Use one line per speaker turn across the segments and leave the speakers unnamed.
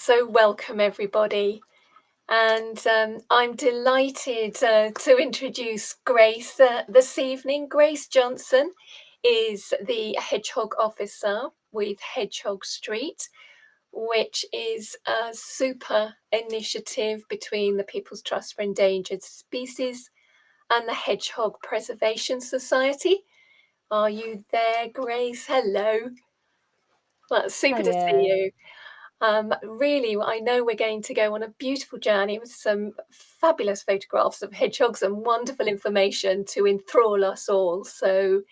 So welcome everybody, and I'm delighted to introduce Grace this evening. Grace Johnson is the Hedgehog Officer with Hedgehog Street, which is a super initiative between the People's Trust for Endangered Species and the Hedgehog Preservation Society. Are you there, Grace? Hello. Well, it's super to see you. Really, I know we're going to go on a beautiful journey with some fabulous photographs of hedgehogs and wonderful information to enthrall us all. So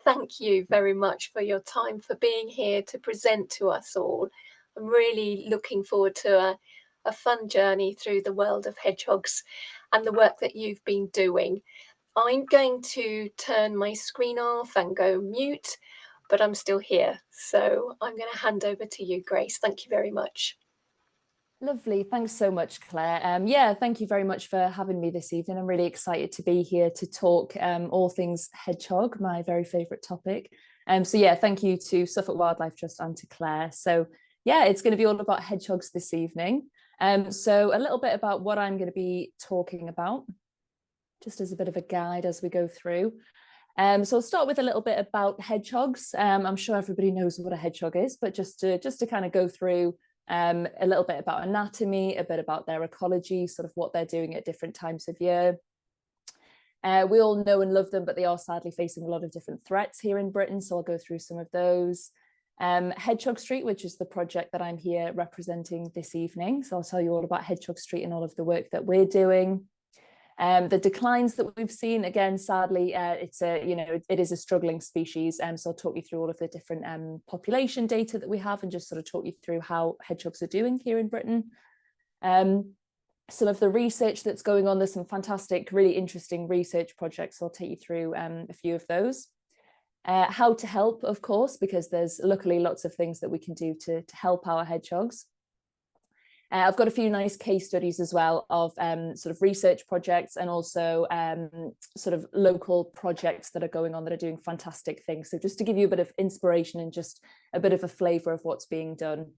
thank you very much for your time, for being here to present to us all. I'm really looking forward to a fun journey through the world of hedgehogs and the work that you've been doing. I'm going to turn my screen off and go mute, but I'm still here. So I'm going to hand over to you, Grace. Thank you very much.
Lovely. Thanks so much, Claire. Yeah, thank you very much for having me this evening. I'm really excited to be here to talk all things hedgehog, my very favourite topic. So yeah, thank you to Suffolk Wildlife Trust and to Claire. So yeah, it's going to be all about hedgehogs this evening. So a little bit about what I'm going to be talking about, just as a bit of a guide as we go through. So I'll start with a little bit about hedgehogs. I'm sure everybody knows what a hedgehog is, but just to kind of go through a little bit about anatomy, a bit about their ecology, sort of what they're doing at different times of year. We all know and love them, but they are sadly facing a lot of different threats here in Britain, so I'll go through some of those. Hedgehog Street, which is the project that I'm here representing this evening, so I'll tell you all about Hedgehog Street and all of the work that we're doing. The declines that we've seen, again, sadly, it is a struggling species. So I'll talk you through all of the different population data that we have and just sort of talk you through how hedgehogs are doing here in Britain. Some of the research that's going on, there's some fantastic, really interesting research projects. So I'll take you through a few of those. How to help, of course, because there's luckily lots of things that we can do to help our hedgehogs. I've got a few nice case studies as well of sort of research projects and also sort of local projects that are going on that are doing fantastic things. So just to give you a bit of inspiration and just a bit of a flavour of what's being done.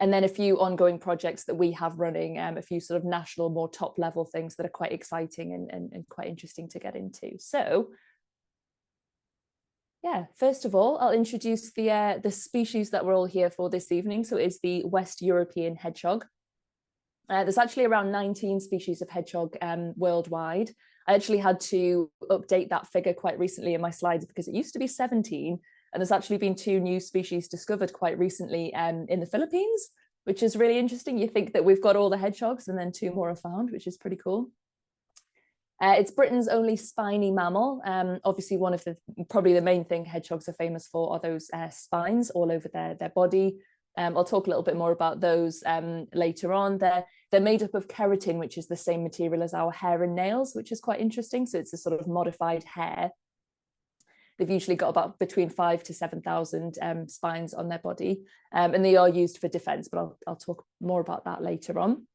And then a few ongoing projects that we have running, a few sort of national, more top level things that are quite exciting and quite interesting to get into. So yeah, first of all, I'll introduce the species that we're all here for this evening. So it's the West European hedgehog. There's actually around 19 species of hedgehog worldwide. I actually had to update that figure quite recently in my slides because it used to be 17, and there's actually been 2 new species discovered quite recently in the Philippines, which is really interesting. You think that we've got all the hedgehogs and then 2 more are found, which is pretty cool. It's Britain's only spiny mammal. Obviously, one of probably the main thing hedgehogs are famous for are those spines all over their body. I'll talk a little bit more about those later on. They're made up of keratin, which is the same material as our hair and nails, which is quite interesting. So it's a sort of modified hair. They've usually got about between 5,000 to 7,000 spines on their body, and they are used for defense, but I'll talk more about that later on.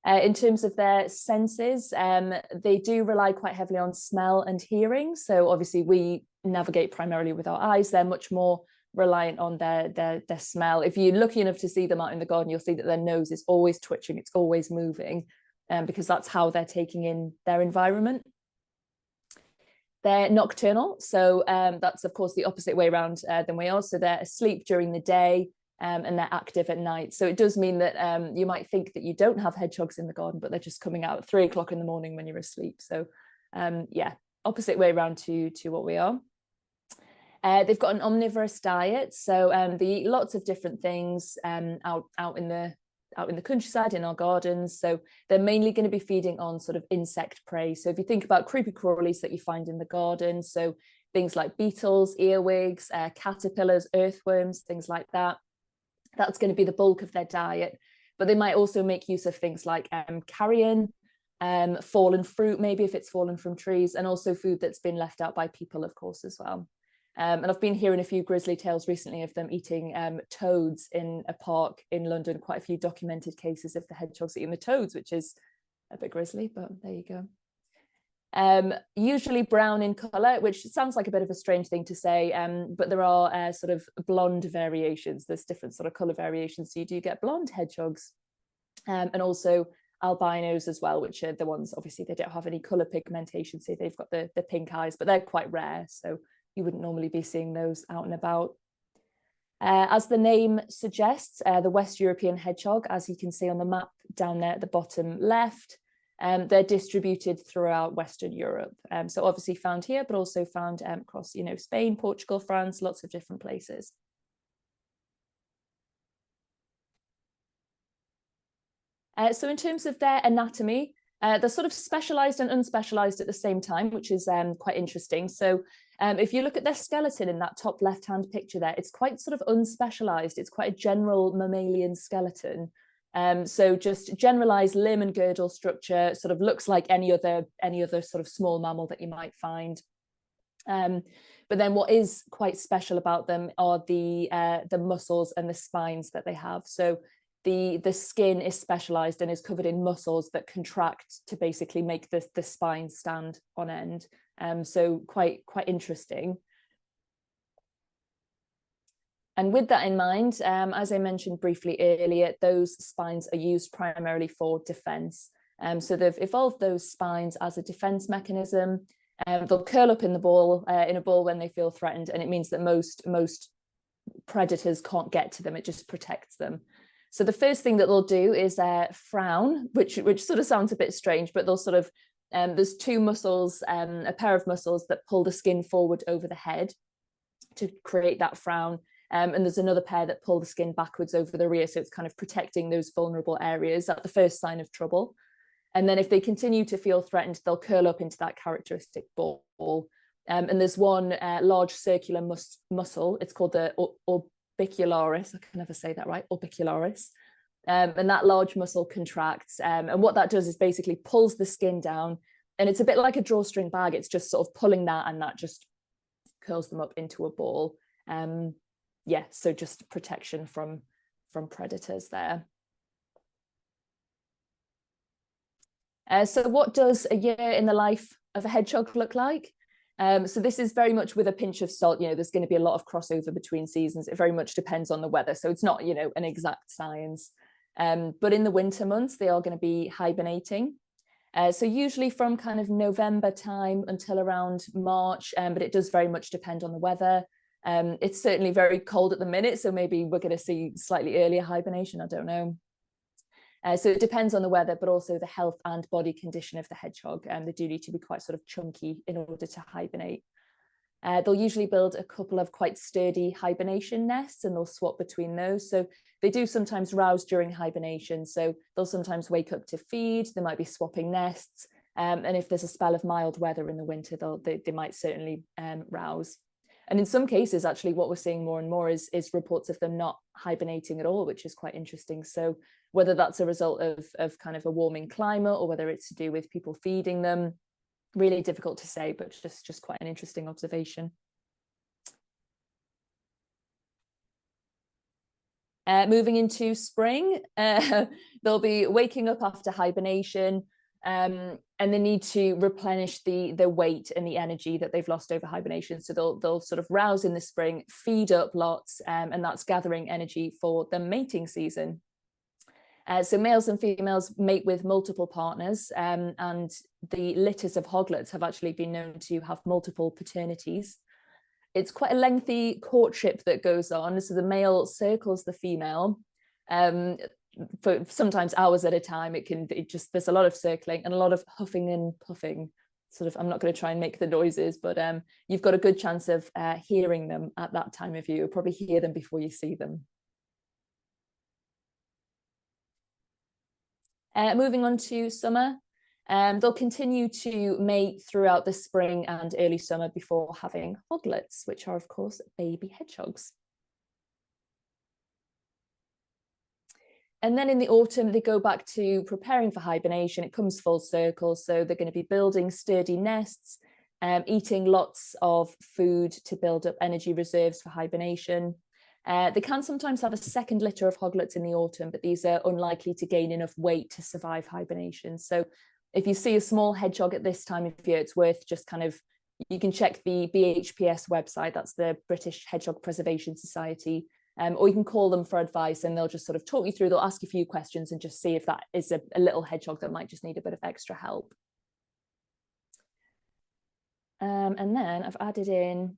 In terms of their senses, they do rely quite heavily on smell and hearing. So obviously we navigate primarily with our eyes. They're much more reliant on their smell. If you're lucky enough to see them out in the garden, you'll see that their nose is always twitching, it's always moving, because that's how they're taking in their environment. They're nocturnal, so that's of course the opposite way around than we are. So they're asleep during the day, and they're active at night. So it does mean that you might think that you don't have hedgehogs in the garden, but they're just coming out at 3 o'clock in the morning when you're asleep. So yeah, opposite way around to what we are. They've got an omnivorous diet, so they eat lots of different things out in the countryside, in our gardens. So they're mainly going to be feeding on sort of insect prey. So if you think about creepy crawlies that you find in the garden, so things like beetles, earwigs, caterpillars, earthworms, things like that. That's going to be the bulk of their diet, but they might also make use of things like carrion, fallen fruit, maybe if it's fallen from trees, and also food that's been left out by people, of course, as well. And I've been hearing a few grisly tales recently of them eating toads in a park in London, quite a few documented cases of the hedgehogs eating the toads, which is a bit grisly, but there you go. Usually brown in colour, which sounds like a bit of a strange thing to say, but there are sort of blonde variations. There's different sort of colour variations, so you do get blonde hedgehogs, and also albinos as well, which are the ones, obviously they don't have any colour pigmentation, so they've got the pink eyes, but they're quite rare, so you wouldn't normally be seeing those out and about. As the name suggests, the West European hedgehog, as you can see on the map down there at the bottom left, they're distributed throughout Western Europe. So obviously found here, but also found across, Spain, Portugal, France, lots of different places. So in terms of their anatomy, they're sort of specialized and unspecialized at the same time, which is quite interesting. So if you look at their skeleton in that top left-hand picture there, it's quite sort of unspecialized. It's quite a general mammalian skeleton. So just generalized limb and girdle structure, sort of looks like any other sort of small mammal that you might find. But then what is quite special about them are the muscles and the spines that they have. So the skin is specialized and is covered in muscles that contract to basically make the spine stand on end. So quite interesting. And with that in mind, as I mentioned briefly earlier, those spines are used primarily for defense. So they've evolved those spines as a defense mechanism. They'll curl up in a ball when they feel threatened, and it means that most predators can't get to them. It just protects them. So the first thing that they'll do is frown, which sort of sounds a bit strange, but they'll sort of there's two muscles, a pair of muscles that pull the skin forward over the head to create that frown. And there's another pair that pull the skin backwards over the rear. So it's kind of protecting those vulnerable areas at the first sign of trouble. And then if they continue to feel threatened, they'll curl up into that characteristic ball. And there's one large circular muscle. It's called the orbicularis. I can never say that right, orbicularis. And that large muscle contracts. And what that does is basically pulls the skin down. And it's a bit like a drawstring bag. It's just sort of pulling that, and that just curls them up into a ball. Yeah, so just protection from predators there. So what does a year in the life of a hedgehog look like? So this is very much with a pinch of salt. There's going to be a lot of crossover between seasons. It very much depends on the weather. So it's not, an exact science. But in the winter months, they are going to be hibernating. So usually from kind of November time until around March, but it does very much depend on the weather. It's certainly very cold at the minute, so maybe we're going to see slightly earlier hibernation, I don't know. So it depends on the weather, but also the health and body condition of the hedgehog. They do need to be quite sort of chunky in order to hibernate. They'll usually build a couple of quite sturdy hibernation nests, and they'll swap between those. So they do sometimes rouse during hibernation. So they'll sometimes wake up to feed. They might be swapping nests. And if there's a spell of mild weather in the winter, they might certainly rouse. And in some cases, actually, what we're seeing more and more is reports of them not hibernating at all, which is quite interesting. So whether that's a result of kind of a warming climate, or whether it's to do with people feeding them, really difficult to say, but just quite an interesting observation. Moving into spring, they'll be waking up after hibernation, and they need to replenish the weight and the energy that they've lost over hibernation. So they'll sort of rouse in the spring, feed up lots, and that's gathering energy for the mating season. So males and females mate with multiple partners, and the litters of hoglets have actually been known to have multiple paternities. It's quite a lengthy courtship that goes on. So the male circles the female for sometimes hours at a time. There's a lot of circling and a lot of huffing and puffing. Sort of, I'm not going to try and make the noises, but you've got a good chance of hearing them at that time of year. You'll probably hear them before you see them. Moving on to summer, they'll continue to mate throughout the spring and early summer before having hoglets, which are, of course, baby hedgehogs. And then in the autumn, they go back to preparing for hibernation. It comes full circle. So they're going to be building sturdy nests, eating lots of food to build up energy reserves for hibernation. They can sometimes have a second litter of hoglets in the autumn, but these are unlikely to gain enough weight to survive hibernation. So if you see a small hedgehog at this time of year, it's worth just kind of, you can check the BHPS website, that's the British Hedgehog Preservation Society, or you can call them for advice and they'll just sort of talk you through, they'll ask you a few questions and just see if that is a little hedgehog that might just need a bit of extra help. And then I've added in,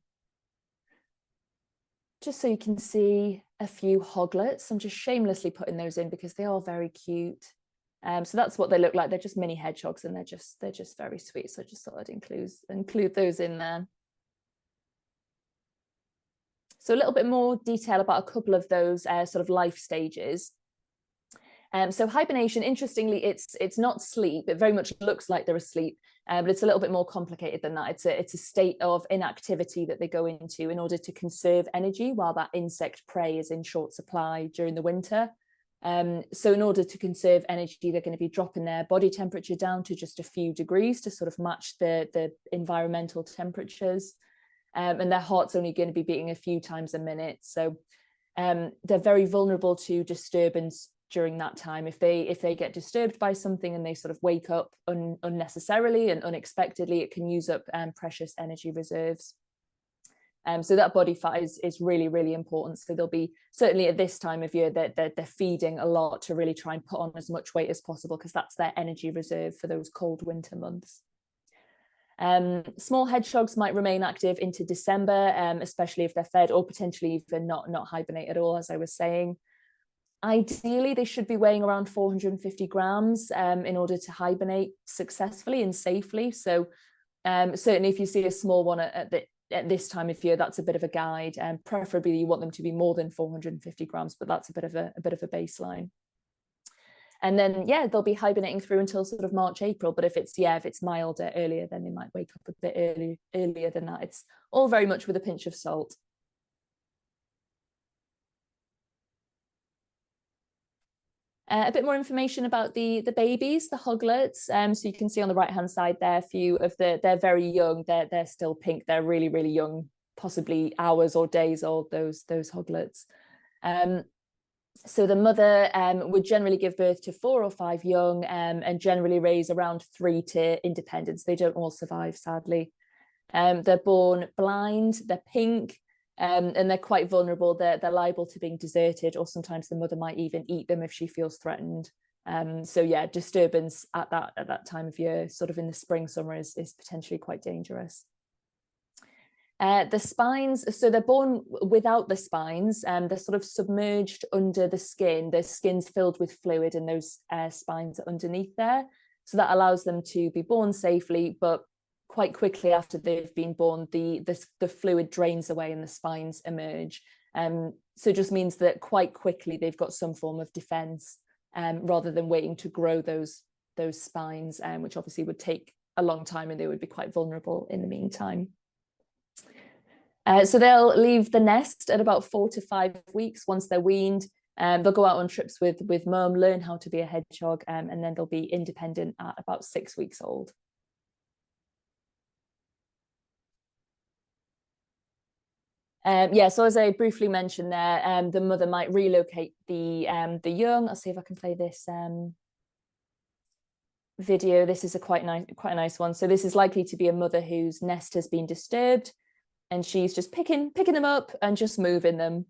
just so you can see, a few hoglets. I'm just shamelessly putting those in because they are very cute. So that's what they look like. They're just mini hedgehogs and they're just very sweet. So I just thought I'd include those in there. So a little bit more detail about a couple of those sort of life stages. So hibernation, interestingly, it's not sleep. It very much looks like they're asleep, but it's a little bit more complicated than that. It's a state of inactivity that they go into in order to conserve energy while that insect prey is in short supply during the winter. So in order to conserve energy, they're going to be dropping their body temperature down to just a few degrees to sort of match the environmental temperatures. And their heart's only going to be beating a few times a minute. So they're very vulnerable to disturbance during that time. If they get disturbed by something and they sort of wake up unnecessarily and unexpectedly, it can use up precious energy reserves. So that body fat is really, really important. So they'll be, certainly at this time of year, they're feeding a lot to really try and put on as much weight as possible, because that's their energy reserve for those cold winter months. Small hedgehogs might remain active into December, especially if they're fed, or potentially even not hibernate at all, as I was saying. Ideally, they should be weighing around 450 grams in order to hibernate successfully and safely. So certainly if you see a small one at this time of year, that's a bit of a guide. Preferably you want them to be more than 450 grams, but that's a bit of a baseline. And then, yeah, they'll be hibernating through until sort of March, April. But if it's milder earlier, then they might wake up a bit earlier than that. It's all very much with a pinch of salt. A bit more information about the babies, the hoglets. So you can see on the right-hand side there, a few of they're very young. They're still pink. They're really, really young, possibly hours or days old, those hoglets. So the mother would generally give birth to 4 or 5 young and generally raise around 3 to independence. They don't all survive, sadly. They're born blind, they're pink, and they're quite vulnerable. They're liable to being deserted, or sometimes the mother might even eat them if she feels threatened. So yeah, disturbance at that time of year, sort of in the spring, summer, is potentially quite dangerous. The spines, so they're born without the spines, they're sort of submerged under the skin. The skin's filled with fluid and those spines are underneath there. So that allows them to be born safely, but quite quickly after they've been born, the fluid drains away and the spines emerge. So it just means that quite quickly they've got some form of defense, rather than waiting to grow those spines, which obviously would take a long time and they would be quite vulnerable in the meantime. So they'll leave the nest at about 4 to 5 weeks once they're weaned. They'll go out on trips with mum, learn how to be a hedgehog, and then they'll be independent at about 6 weeks old. Yeah, so as I briefly mentioned there, the mother might relocate the young. I'll see if I can play this video. This is quite a nice one. So this is likely to be a mother whose nest has been disturbed, and she's just picking them up and just moving them.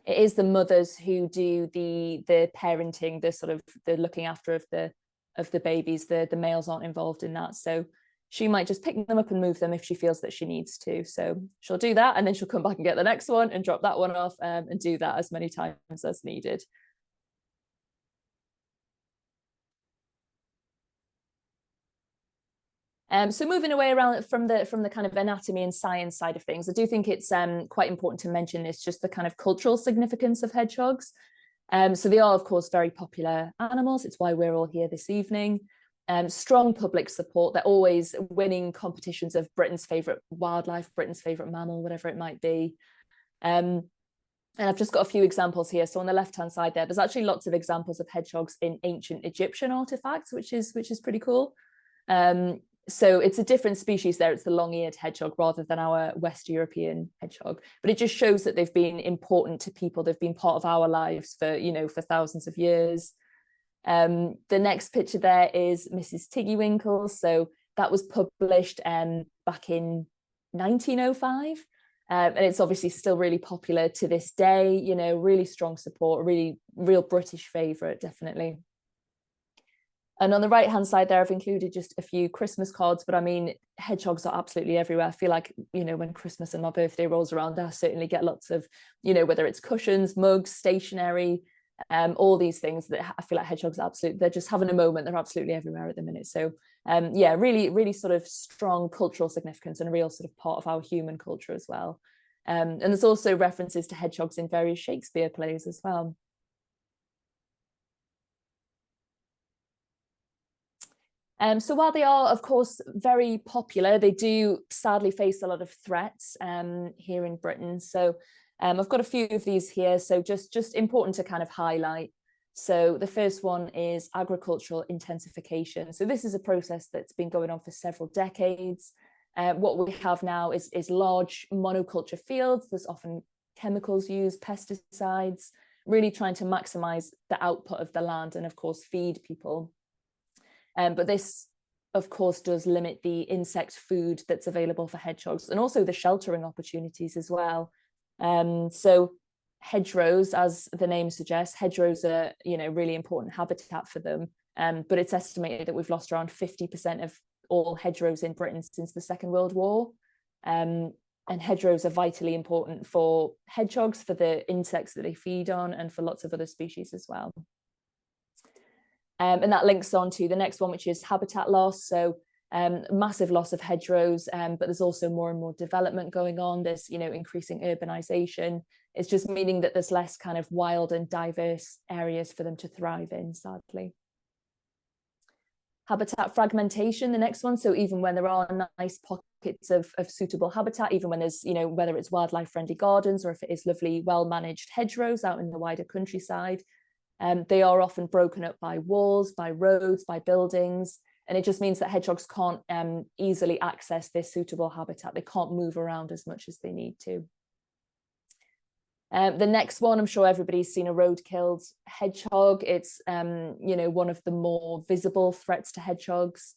It is the mothers who do the parenting, the looking after of the babies. The males aren't involved in that. So she might just pick them up and move them if she feels that she needs to. So she'll do that, and then she'll come back and get the next one and drop that one off, and do that as many times as needed. So moving away around from the kind of anatomy and science side of things, I do think it's quite important to mention this, just the kind of cultural significance of hedgehogs. So they are, of course, very popular animals. It's why we're all here this evening. Strong public support. They're always winning competitions of Britain's favourite wildlife, Britain's favourite mammal, whatever it might be. And I've just got a few examples here. So on the left-hand side there's actually lots of examples of hedgehogs in ancient Egyptian artifacts, which is pretty cool. So it's a different species there. It's the long-eared hedgehog rather than our West European hedgehog. But it just shows that they've been important to people. They've been part of our lives for thousands of years. The next picture there is Mrs. Tiggywinkle. So that was published back in 1905. And it's obviously still really popular to this day, you know, really strong support, really real British favourite, definitely. And on the right hand side there, I've included just a few Christmas cards, but I mean, hedgehogs are absolutely everywhere. I feel like, you know, when Christmas and my birthday rolls around, I certainly get lots of, you know, whether it's cushions, mugs, stationery, all these things that I feel like hedgehogs are absolutely, they're just having a moment. They're absolutely everywhere at the minute. So yeah, really, really sort of strong cultural significance and a real sort of part of our human culture as well. And there's also references to hedgehogs in various Shakespeare plays as well. So while they are, of course, very popular, they do sadly face a lot of threats here in Britain. So I've got a few of these here. So just important to kind of highlight. So the first one is agricultural intensification. So this is a process that's been going on for several decades. What we have now is large monoculture fields. There's often chemicals used, pesticides, really trying to maximize the output of the land and, of course, feed people. But this, of course, does limit the insect food that's available for hedgehogs and also the sheltering opportunities as well. So hedgerows, as the name suggests, hedgerows are, you know, really important habitat for them. But it's estimated that we've lost around 50% of all hedgerows in Britain since the Second World War. And hedgerows are vitally important for hedgehogs, for the insects that they feed on, and for lots of other species as well. And that links on to the next one, which is habitat loss. So massive loss of hedgerows, but there's also more and more development going on. There's, you know, increasing urbanization. It's just meaning that there's less kind of wild and diverse areas for them to thrive in, sadly. Habitat fragmentation, the next one. So even when there are nice pockets of suitable habitat, even when there's, you know, whether it's wildlife friendly gardens or if it is lovely, well-managed hedgerows out in the wider countryside, they are often broken up by walls, by roads, by buildings. And it just means that hedgehogs can't easily access this suitable habitat. They can't move around as much as they need to. The next one, I'm sure everybody's seen a road-killed hedgehog. It's, you know, one of the more visible threats to hedgehogs,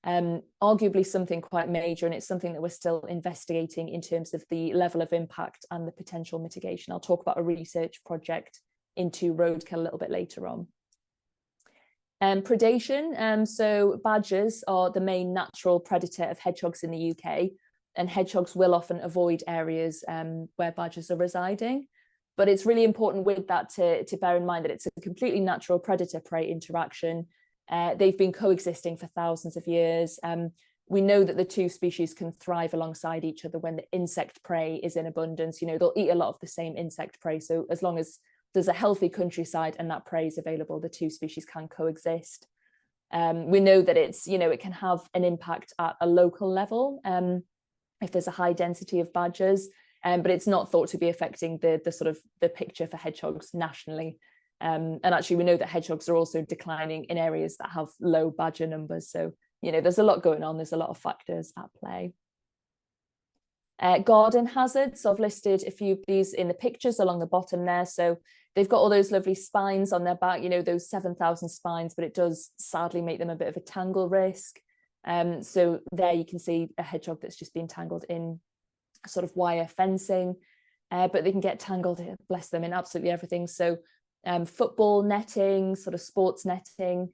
arguably something quite major, and it's something that we're still investigating in terms of the level of impact and the potential mitigation. I'll talk about a research project into roadkill a little bit later on. Predation, so badgers are the main natural predator of hedgehogs in the UK, and hedgehogs will often avoid areas where badgers are residing. But it's really important with that to bear in mind that it's a completely natural predator-prey interaction. They've been coexisting for thousands of years. We know that the two species can thrive alongside each other when the insect prey is in abundance. You know, they'll eat a lot of the same insect prey. So as long as there's a healthy countryside and that prey is available, the two species can coexist. We know that it's, you know, it can have an impact at a local level if there's a high density of badgers, but it's not thought to be affecting the sort of the picture for hedgehogs nationally. And actually, we know that hedgehogs are also declining in areas that have low badger numbers. So, you know, there's a lot going on. There's a lot of factors at play. Garden hazards. So I've listed a few of these in the pictures along the bottom there. So they've got all those lovely spines on their back, you know, those 7,000 spines, but it does sadly make them a bit of a tangle risk. So there you can see a hedgehog that's just been tangled in sort of wire fencing, but they can get tangled, bless them, in absolutely everything. So football netting, sort of sports netting,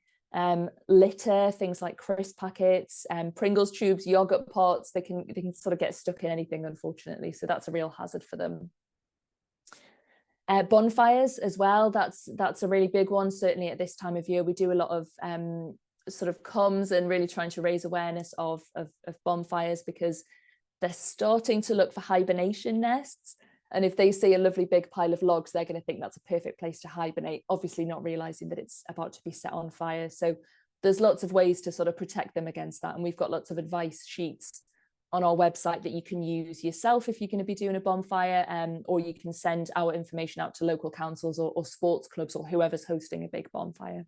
litter, things like crisp packets, Pringles tubes, yogurt pots, they can sort of get stuck in anything, unfortunately. So that's a real hazard for them. Bonfires as well, that's a really big one. Certainly at this time of year, we do a lot of sort of comms and really trying to raise awareness of bonfires, because they're starting to look for hibernation nests. And if they see a lovely big pile of logs, they're going to think that's a perfect place to hibernate, obviously not realizing that it's about to be set on fire. So there's lots of ways to sort of protect them against that. And we've got lots of advice sheets on our website that you can use yourself if you're going to be doing a bonfire, or you can send our information out to local councils or sports clubs or whoever's hosting a big bonfire.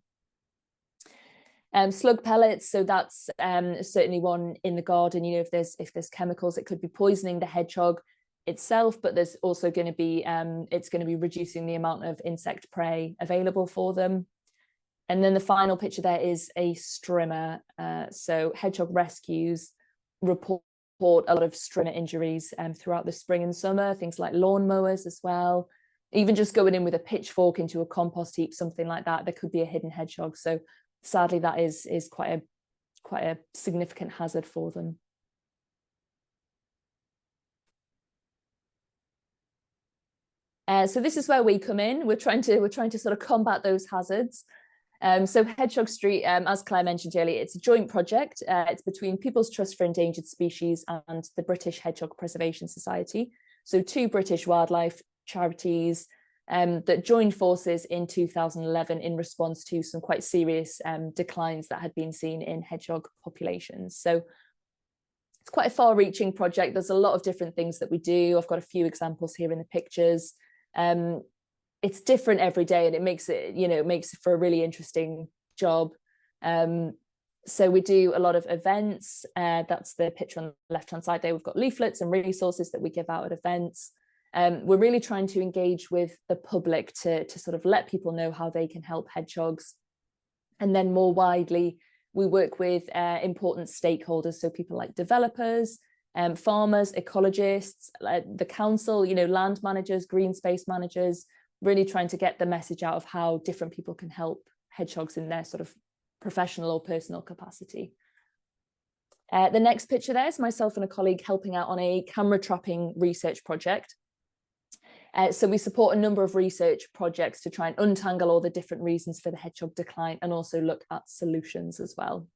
Slug pellets, so that's certainly one in the garden. You know, if there's chemicals, it could be poisoning the hedgehog itself, but there's also going to be it's going to be reducing the amount of insect prey available for them. And then the final picture there is a strimmer. So hedgehog rescues report a lot of strimmer injuries throughout the spring and summer, things like lawnmowers as well. Even just going in with a pitchfork into a compost heap, something like that, there could be a hidden hedgehog. So sadly, that is quite a significant hazard for them. So this is where we come in. We're trying to sort of combat those hazards. So Hedgehog Street, as Claire mentioned earlier, it's a joint project. It's between People's Trust for Endangered Species and the British Hedgehog Preservation Society. So two British wildlife charities that joined forces in 2011 in response to some quite serious declines that had been seen in hedgehog populations. So it's quite a far-reaching project. There's a lot of different things that we do. I've got a few examples here in the pictures. It's different every day, and it makes it for a really interesting job. So we do a lot of events. That's the picture on the left-hand side there. We've got leaflets and resources that we give out at events. We're really trying to engage with the public to sort of let people know how they can help hedgehogs. And then more widely, we work with important stakeholders, so people like developers, farmers, ecologists, the council, land managers, green space managers, really trying to get the message out of how different people can help hedgehogs in their sort of professional or personal capacity. The next picture there is myself and a colleague helping out on a camera trapping research project. So we support a number of research projects to try and untangle all the different reasons for the hedgehog decline and also look at solutions as well.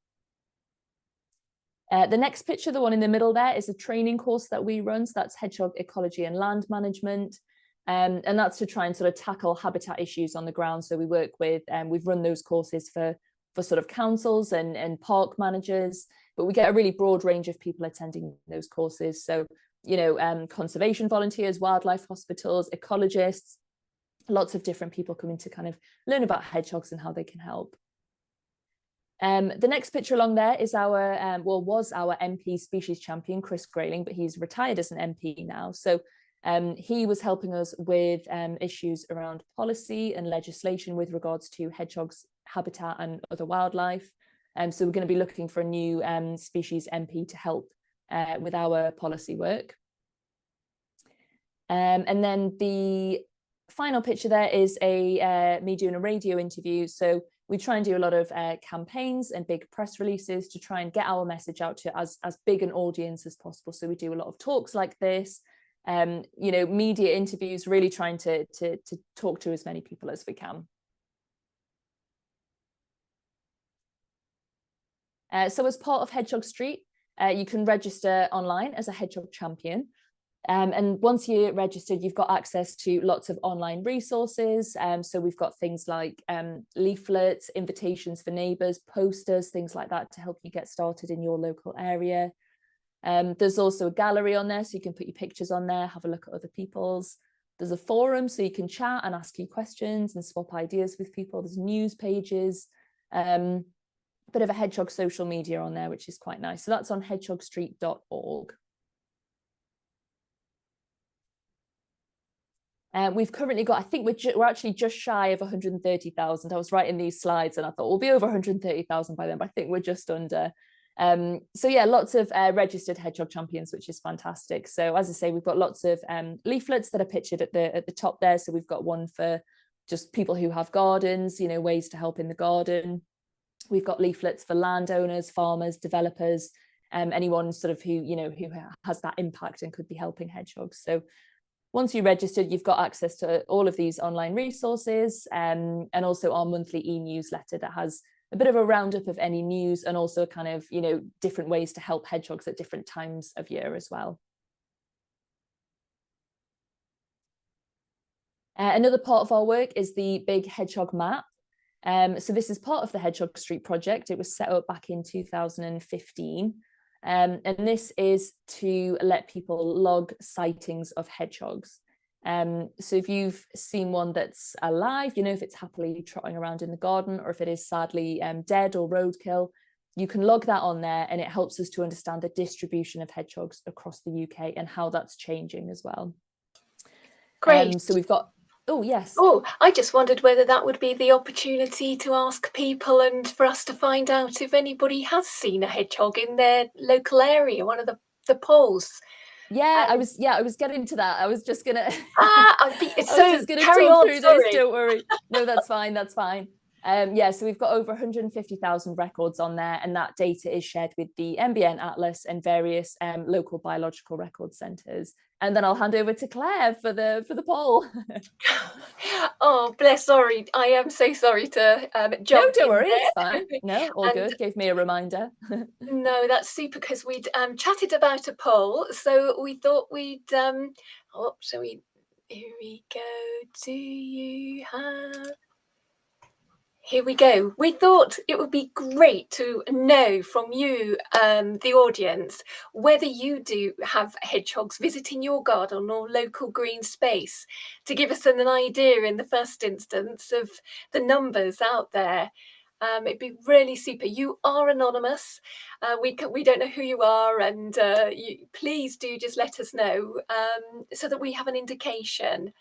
The next picture, the one in the middle there, is a training course that we run. So that's hedgehog ecology and land management. And that's to try and sort of tackle habitat issues on the ground. So we work with, we've run those courses for sort of councils and park managers, but we get a really broad range of people attending those courses. So, conservation volunteers, wildlife hospitals, ecologists, lots of different people coming to kind of learn about hedgehogs and how they can help. The next picture along there is was our MP species champion, Chris Grayling, but he's retired as an MP now. So he was helping us with issues around policy and legislation with regards to hedgehogs, habitat and other wildlife. So we're going to be looking for a new species MP to help with our policy work. And then the final picture there is me doing a radio interview. So we try and do a lot of campaigns and big press releases to try and get our message out to as big an audience as possible. So we do a lot of talks like this, media interviews, really trying to talk to as many people as we can. So as part of Hedgehog Street, you can register online as a hedgehog champion. And once you're registered, you've got access to lots of online resources. So we've got things like leaflets, invitations for neighbours, posters, things like that to help you get started in your local area. There's also a gallery on there, so you can put your pictures on there, have a look at other people's. There's a forum, so you can chat and ask you questions and swap ideas with people. There's news pages, bit of a hedgehog social media on there, which is quite nice. So that's on hedgehogstreet.org. We've currently got, I think we're actually just shy of 130,000. I was writing these slides and I thought we'll be over 130,000 by then, but I think we're just under. So yeah, lots of registered hedgehog champions, which is fantastic. So as I say, we've got lots of leaflets that are pictured at the top there. So we've got one for just people who have gardens, ways to help in the garden. We've got leaflets for landowners, farmers, developers, anyone sort of who has that impact and could be helping hedgehogs. So once you're registered, you've got access to all of these online resources, and also our monthly e-newsletter that has a bit of a roundup of any news and also kind of, different ways to help hedgehogs at different times of year as well. Another part of our work is the big hedgehog map. So this is part of the Hedgehog Street project. It was set up back in 2015. And this is to let people log sightings of hedgehogs. So if you've seen one that's alive, if it's happily trotting around in the garden, or if it is sadly dead or roadkill, you can log that on there, and it helps us to understand the distribution of hedgehogs across the UK and how that's changing as well.
Great.
So we've got, Oh, yes.
Oh, I just wondered whether that would be the opportunity to ask people and for us to find out if anybody has seen a hedgehog in their local area, one of the polls.
Yeah, I was getting to that. I was just gonna I was
So
just gonna
carry
talk
on,
through this,
sorry.
don't worry. No, that's fine, that's fine. Yeah, so we've got over 150,000 records on there, and that data is shared with the NBN Atlas and various local biological record centres. And then I'll hand over to Claire for the poll.
Oh, bless, sorry. I am so sorry to
No,
jump
don't
in
worry, it's
there.
fine. No, all
And
good. Gave me a reminder.
no, that's super because we'd chatted about a poll, so we thought we'd here we go. Do you have Here we go. We thought it would be great to know from you, the audience, whether you do have hedgehogs visiting your garden or local green space, to give us an idea in the first instance of the numbers out there. It'd be really super. You are anonymous. We don't know who you are, and please do just let us know so that we have an indication.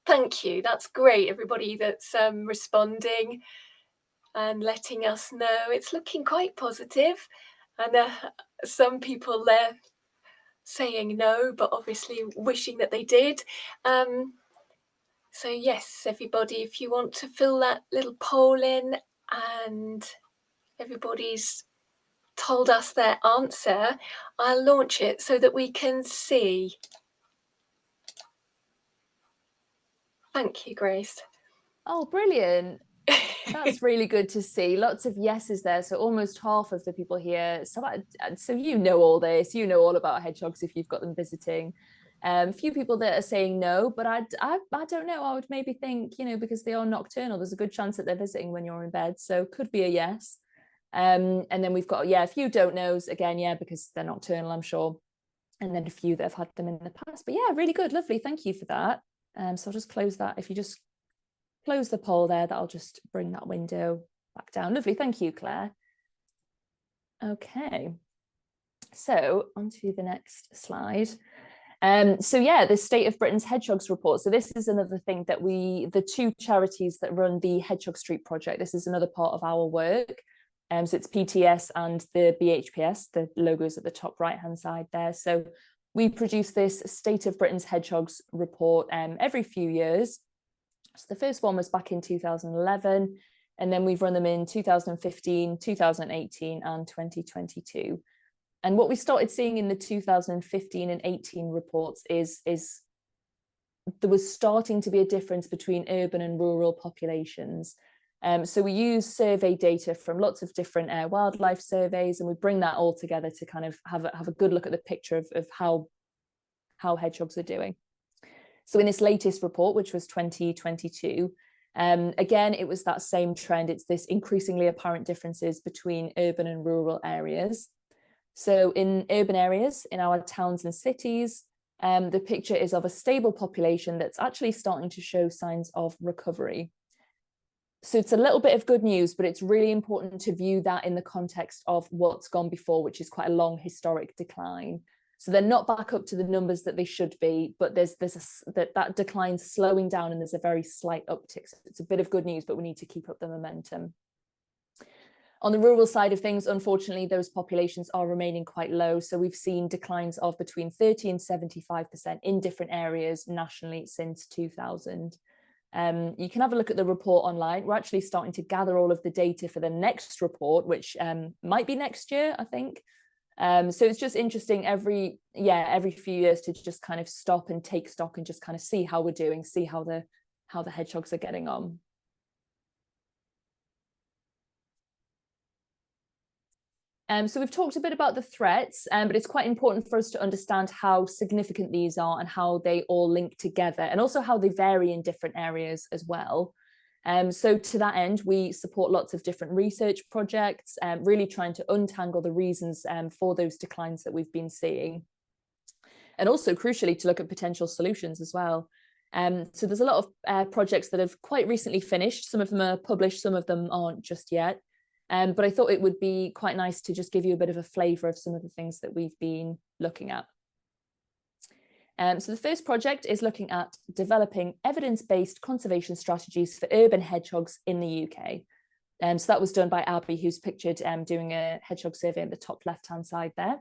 Thank you. That's great, everybody that's responding and letting us know. It's looking quite positive, and some people there saying no, but obviously wishing that they did. So yes, everybody, if you want to fill that little poll in, and everybody's told us their answer, I'll launch it so that we can see. Thank you, Grace.
Oh, brilliant. That's really good to see. Lots of yeses there. So almost half of the people here. So you know all this. You know all about hedgehogs if you've got them visiting. Few people that are saying no, but I don't know. I would maybe think, because they are nocturnal, there's a good chance that they're visiting when you're in bed. So could be a yes. And then we've got, a few don't knows again, because they're nocturnal, I'm sure. And then a few that have had them in the past. But yeah, really good. Lovely. Thank you for that. So I'll just close that. If you just close the poll there, that'll just bring that window back down. Lovely, thank you, Claire. Okay, so on to the next slide. The State of Britain's Hedgehogs report. So this is another thing that the two charities that run the Hedgehog Street project, this is another part of our work. So it's PTS and the BHPS, the logos at the top right-hand side there. So we produce this State of Britain's Hedgehogs report every few years. So the first one was back in 2011, and then we've run them in 2015, 2018, and 2022. And what we started seeing in the 2015 and 18 reports is there was starting to be a difference between urban and rural populations. So we use survey data from lots of different wildlife surveys, and we bring that all together to kind of have a good look at the picture of how hedgehogs are doing. So in this latest report, which was 2022, again, it was that same trend. It's this increasingly apparent differences between urban and rural areas. So in urban areas, in our towns and cities, the picture is of a stable population that's actually starting to show signs of recovery. So it's a little bit of good news, but it's really important to view that in the context of what's gone before, which is quite a long historic decline. So they're not back up to the numbers that they should be, but that decline's slowing down and there's a very slight uptick. So it's a bit of good news, but we need to keep up the momentum. On the rural side of things, unfortunately, those populations are remaining quite low. So we've seen declines of between 30 and 75% in different areas nationally since 2000. You can have a look at the report online. We're actually starting to gather all of the data for the next report, which might be next year, I think. So it's just interesting every few years to just kind of stop and take stock and just kind of see how we're doing, see how the hedgehogs are getting on. So we've talked a bit about the threats, but it's quite important for us to understand how significant these are and how they all link together, and also how they vary in different areas as well. So to that end, we support lots of different research projects, really trying to untangle the reasons for those declines that we've been seeing. And also, crucially, to look at potential solutions as well. So there's a lot of projects that have quite recently finished. Some of them are published, some of them aren't just yet. But I thought it would be quite nice to just give you a bit of a flavour of some of the things that we've been looking at. So the first project is looking at developing evidence-based conservation strategies for urban hedgehogs in the UK. So that was done by Abby, who's pictured doing a hedgehog survey at the top left-hand side there.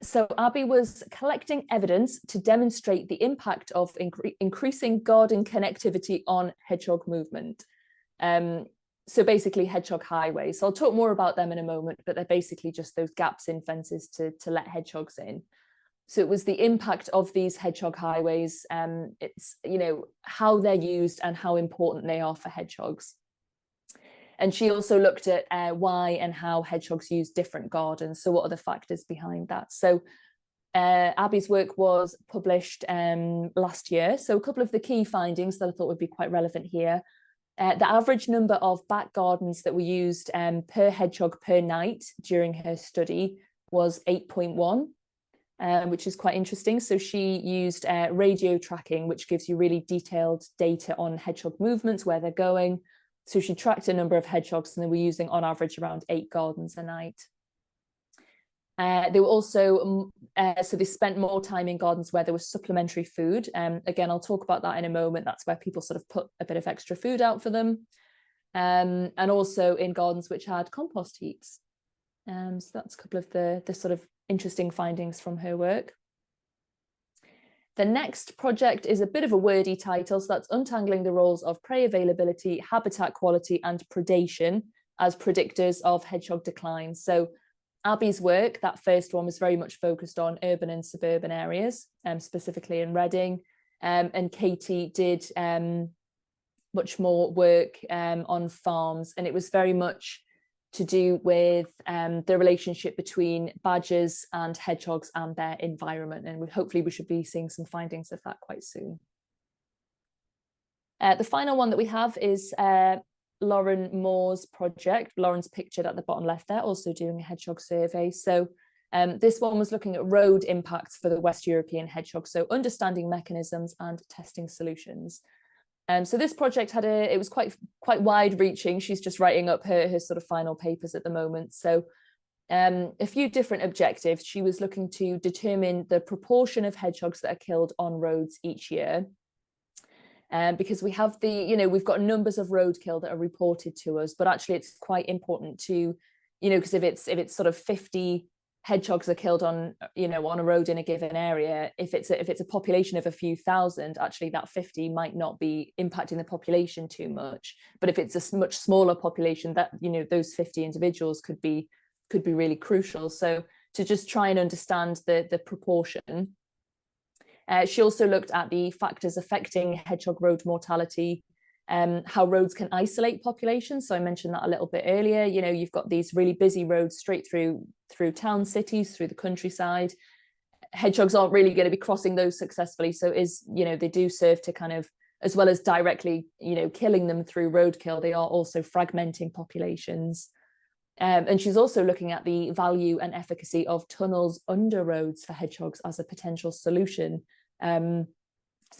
So Abby was collecting evidence to demonstrate the impact of increasing garden connectivity on hedgehog movement. So basically hedgehog highways. So I'll talk more about them in a moment, but they're basically just those gaps in fences to let hedgehogs in. So it was the impact of these hedgehog highways. It's, you know, how they're used and how important they are for hedgehogs. And she also looked at why and how hedgehogs use different gardens. So what are the factors behind that? So Abby's work was published last year. So a couple of the key findings that I thought would be quite relevant here. The average number of back gardens that were used per hedgehog per night during her study was 8.1, which is quite interesting. So she used radio tracking, which gives you really detailed data on hedgehog movements, where they're going. So she tracked a number of hedgehogs, and they were using on average around 8 gardens a night. They were also, so they spent more time in gardens where there was supplementary food. Again, I'll talk about that in a moment. That's where people sort of put a bit of extra food out for them. And also in gardens which had compost heaps. So that's a couple of the sort of interesting findings from her work. The next project is a bit of a wordy title, so that's untangling the roles of prey availability, habitat quality, and predation as predictors of hedgehog decline. So Abby's work, that first one, was very much focused on urban and suburban areas, specifically in Reading. And Katie did much more work on farms, and it was very much to do with the relationship between badgers and hedgehogs and their environment. And hopefully we should be seeing some findings of that quite soon. The final one that we have is Lauren Moore's project. Lauren's pictured at the bottom left there, also doing a hedgehog survey. So this one was looking at road impacts for the West European hedgehog, so understanding mechanisms and testing solutions. So this project it was quite wide reaching. She's just writing up her sort of final papers at the moment. So a few different objectives. She was looking to determine the proportion of hedgehogs that are killed on roads each year. Because we have we've got numbers of roadkill that are reported to us, but actually it's quite important to, because if it's sort of 50 hedgehogs are killed on a road in a given area, if it's a population of a few thousand, actually that 50 might not be impacting the population too much. But if it's a much smaller population, that those 50 individuals could be really crucial. So to just try and understand the proportion. She also looked at the factors affecting hedgehog road mortality, how roads can isolate populations. So I mentioned that a little bit earlier. You've got these really busy roads straight through town cities, through the countryside. Hedgehogs aren't really going to be crossing those successfully. So they do serve to kind of, as well as directly, killing them through roadkill, they are also fragmenting populations. And she's also looking at the value and efficacy of tunnels under roads for hedgehogs as a potential solution. So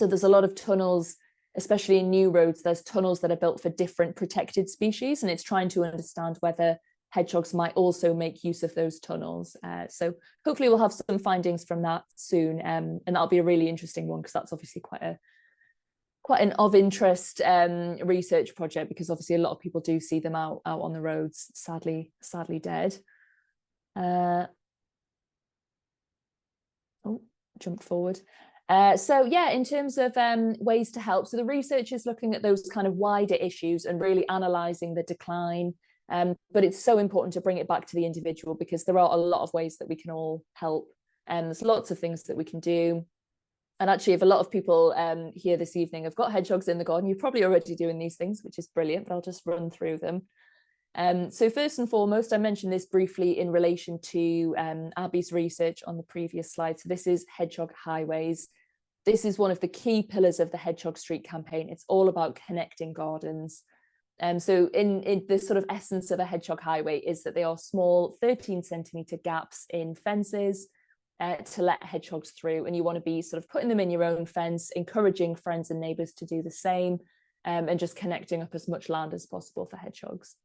there's a lot of tunnels, especially in new roads, there's tunnels that are built for different protected species, and it's trying to understand whether hedgehogs might also make use of those tunnels. So hopefully we'll have some findings from that soon, and that'll be a really interesting one, because that's obviously quite an of interest research project, because obviously a lot of people do see them out on the roads, sadly dead. Jumped forward. So yeah, in terms of ways to help, so the research is looking at those kind of wider issues and really analysing the decline. But it's so important to bring it back to the individual, because there are a lot of ways that we can all help. And there's lots of things that we can do. And actually, if a lot of people here this evening have got hedgehogs in the garden, you're probably already doing these things, which is brilliant, but I'll just run through them. So first and foremost, I mentioned this briefly in relation to Abby's research on the previous slide. So this is hedgehog highways. This is one of the key pillars of the Hedgehog Street campaign. It's all about connecting gardens. So in the sort of essence of a hedgehog highway is that they are small 13-centimetre gaps in fences to let hedgehogs through, and you want to be sort of putting them in your own fence, encouraging friends and neighbours to do the same, and just connecting up as much land as possible for hedgehogs.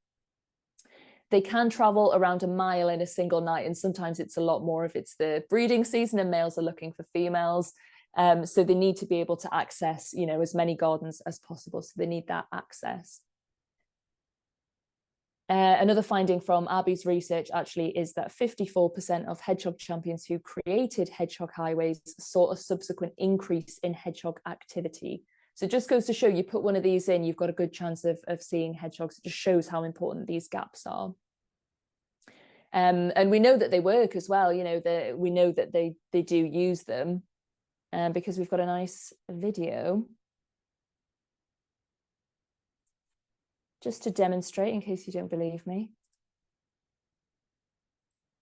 They can travel around a mile in a single night, and sometimes it's a lot more if it's the breeding season and males are looking for females. So they need to be able to access, as many gardens as possible. So they need that access. Another finding from Abby's research actually is that 54% of hedgehog champions who created hedgehog highways saw a subsequent increase in hedgehog activity. So it just goes to show, you put one of these in, you've got a good chance of seeing hedgehogs. It just shows how important these gaps are. And we know that they work as well. We know that they do use them, because we've got a nice video just to demonstrate, in case you don't believe me.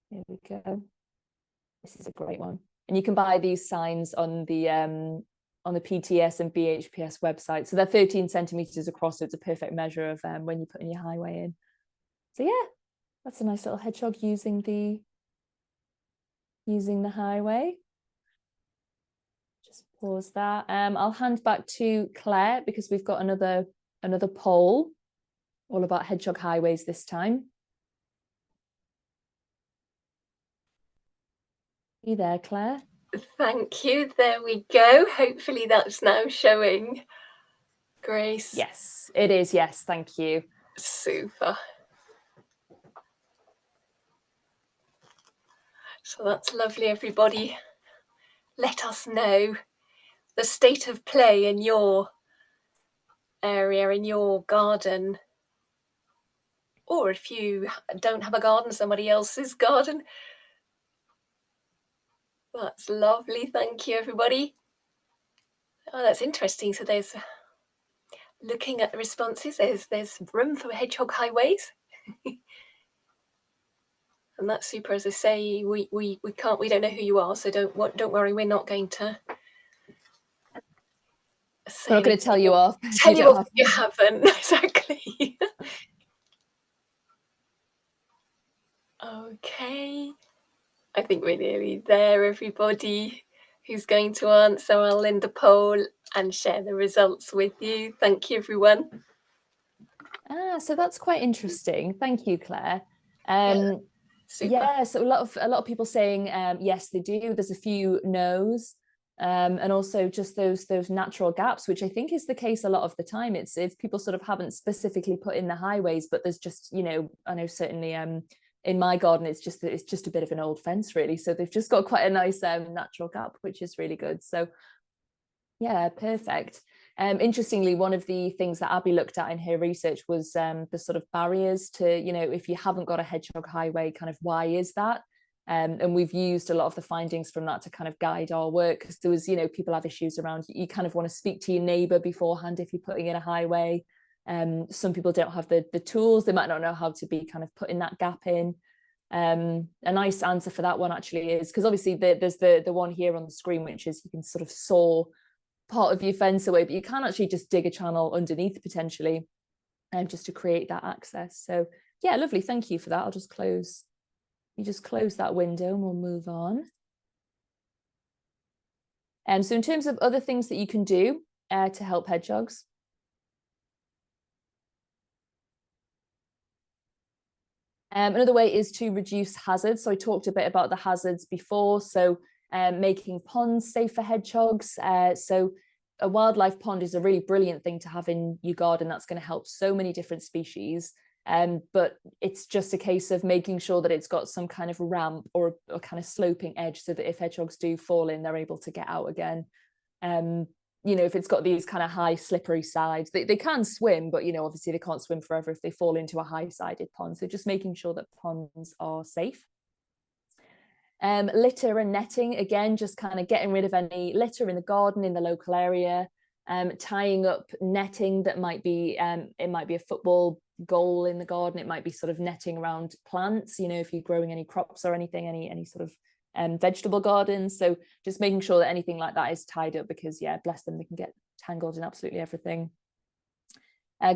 Here we go. This is a great one. And you can buy these signs on the PTS and BHPS website. So they're 13 centimeters across, so it's a perfect measure of when you're putting your highway in. So yeah, that's a nice little hedgehog using the highway. Just pause that. I'll hand back to Claire, because we've got another poll all about hedgehog highways this time. Are you there, Claire?
Thank you. There we go. Hopefully that's now showing, Grace.
Yes, it is. Yes, thank you.
Super. So that's lovely, everybody. Let us know the state of play in your area, in your garden. Or if you don't have a garden, somebody else's garden. That's lovely. Thank you, everybody. Oh, that's interesting. So there's, looking at the responses, there's room for hedgehog highways. And that's super. As I say, we don't know who you are, so don't worry, we're not going to say,
we're not going to tell you off.
Tell you off if you haven't. Exactly. Okay. I think we're nearly there, everybody. Who's going to answer? I'll end the poll and share the results with you. Thank you, everyone.
So that's quite interesting. Thank you, Claire.
Super.
Yeah, so a lot of people saying yes, they do. There's a few no's, and also just those natural gaps, which I think is the case a lot of the time. It's people sort of haven't specifically put in the highways, but there's just, I know certainly in my garden it's just a bit of an old fence, really. So they've just got quite a nice natural gap, which is really good. So yeah, perfect. Interestingly, one of the things that Abby looked at in her research was the sort of barriers to, if you haven't got a hedgehog highway, kind of why is that? And we've used a lot of the findings from that to kind of guide our work, because there was, people have issues around, you kind of want to speak to your neighbour beforehand if you're putting in a highway. Some people don't have the tools, they might not know how to be kind of putting that gap in. A nice answer for that one actually is, because obviously there's the one here on the screen, which is you can sort of saw part of your fence away, but you can actually just dig a channel underneath potentially, just to create that access. So yeah, lovely, thank you for that. I'll just close that window and we'll move on. So in terms of other things that you can do to help hedgehogs, another way is to reduce hazards. So I talked a bit about the hazards before. So making ponds safe for hedgehogs. So a wildlife pond is a really brilliant thing to have in your garden. That's going to help so many different species. But it's just a case of making sure that it's got some kind of ramp or a kind of sloping edge, so that if hedgehogs do fall in, they're able to get out again. If it's got these kind of high slippery sides, they can swim, but obviously they can't swim forever if they fall into a high-sided pond. So just making sure that ponds are safe. Litter and netting, again, just kind of getting rid of any litter in the garden, in the local area, tying up netting that might be, it might be a football goal in the garden, it might be sort of netting around plants, if you're growing any crops or anything, any sort of vegetable gardens. So just making sure that anything like that is tied up, because yeah, bless them, they can get tangled in absolutely everything.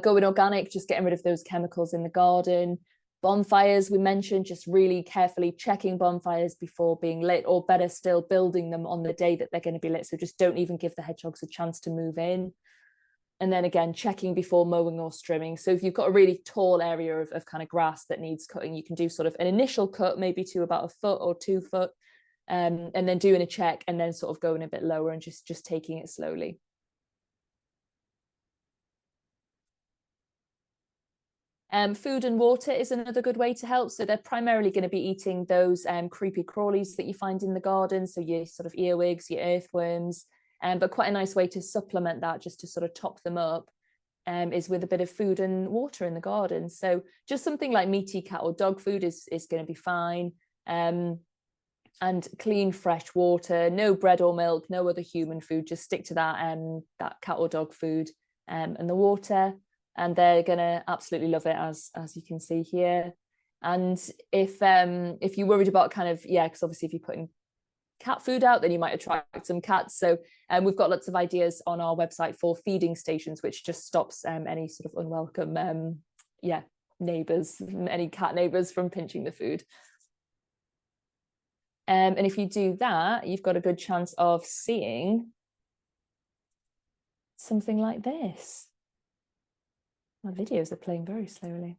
Going organic, just getting rid of those chemicals in the garden. Bonfires, we mentioned, just really carefully checking bonfires before being lit, or better still, building them on the day that they're going to be lit. So just don't even give the hedgehogs a chance to move in. And then again, checking before mowing or trimming. So if you've got a really tall area of kind of grass that needs cutting, you can do sort of an initial cut, maybe to about 1 foot or 2 foot, and then doing a check and then sort of going a bit lower and just taking it slowly. Food and water is another good way to help. So they're primarily going to be eating those creepy crawlies that you find in the garden. So your sort of earwigs, your earthworms, but quite a nice way to supplement that, just to sort of top them up, is with a bit of food and water in the garden. So just something like meaty cat or dog food is going to be fine. And clean, fresh water, no bread or milk, no other human food. Just stick to that cat or dog food and the water. And they're gonna absolutely love it, as you can see here. And if you're worried about kind of, because obviously if you're putting cat food out, then you might attract some cats. So we've got lots of ideas on our website for feeding stations, which just stops any sort of unwelcome neighbors, any cat neighbors from pinching the food. And if you do that, you've got a good chance of seeing something like this. My videos are playing very slowly.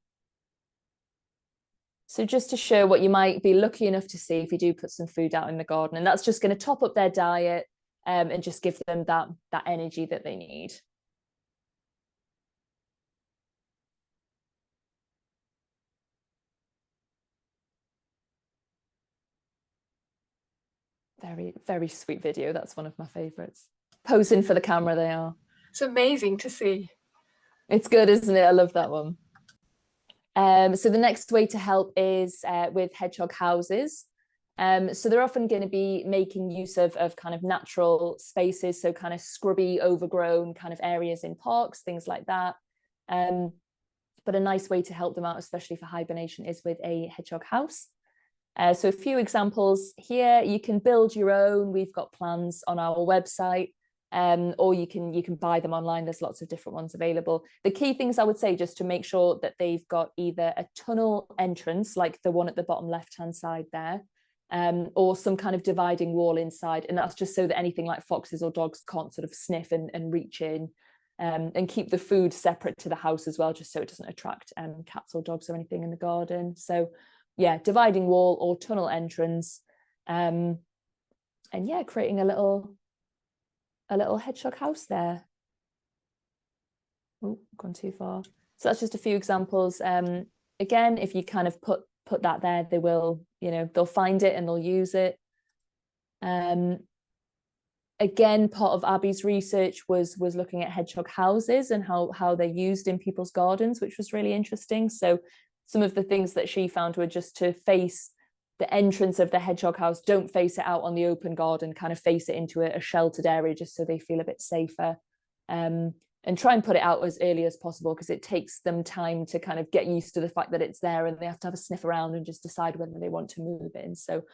So just to show what you might be lucky enough to see if you do put some food out in the garden, and that's just going to top up their diet and just give them that energy that they need. Very, very sweet video. That's one of my favorites. Posing for the camera, they are.
It's amazing to see.
It's good, isn't it? I love that one. So the next way to help is with hedgehog houses. So they're often going to be making use of kind of natural spaces, so kind of scrubby, overgrown kind of areas in parks, things like that. But a nice way to help them out, especially for hibernation, is with a hedgehog house. So a few examples here. You can build your own. We've got plans on our website. Or you can buy them online. There's lots of different ones available. The key things I would say, just to make sure that they've got either a tunnel entrance, like the one at the bottom left-hand side there, or some kind of dividing wall inside. And that's just so that anything like foxes or dogs can't sort of sniff and reach in, and keep the food separate to the house as well, just so it doesn't attract cats or dogs or anything in the garden. So yeah, dividing wall or tunnel entrance, and yeah, creating a little hedgehog house there. Oh, gone too far. So that's just a few examples. Again, if you kind of put that there, they will, they'll find it and they'll use it. Again, part of Abby's research was looking at hedgehog houses and how they're used in people's gardens, which was really interesting. So some of the things that she found were just to face the entrance of the hedgehog house, don't face it out on the open garden, kind of face it into a sheltered area, just so they feel a bit safer. And try and put it out as early as possible, because it takes them time to kind of get used to the fact that it's there, and they have to have a sniff around and just decide whether they want to move in. So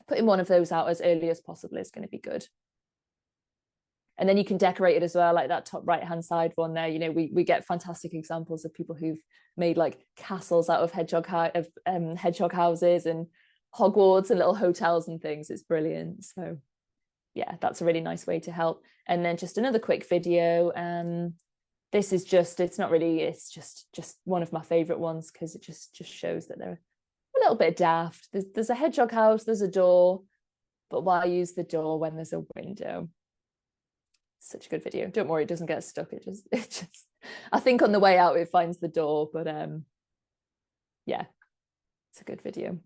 putting one of those out as early as possible is going to be good. And then you can decorate it as well, like that top right hand side one there. We get fantastic examples of people who've made like castles out of hedgehog houses and Hogwarts and little hotels and things. It's brilliant. So yeah, that's a really nice way to help. And then just another quick video. This is it's just one of my favorite ones, because it just shows that they're a little bit daft. There's a hedgehog house, there's a door, but why use the door when there's a window? Such a good video. Don't worry, it doesn't get stuck. It just I think on the way out it finds the door, but yeah, it's a good video.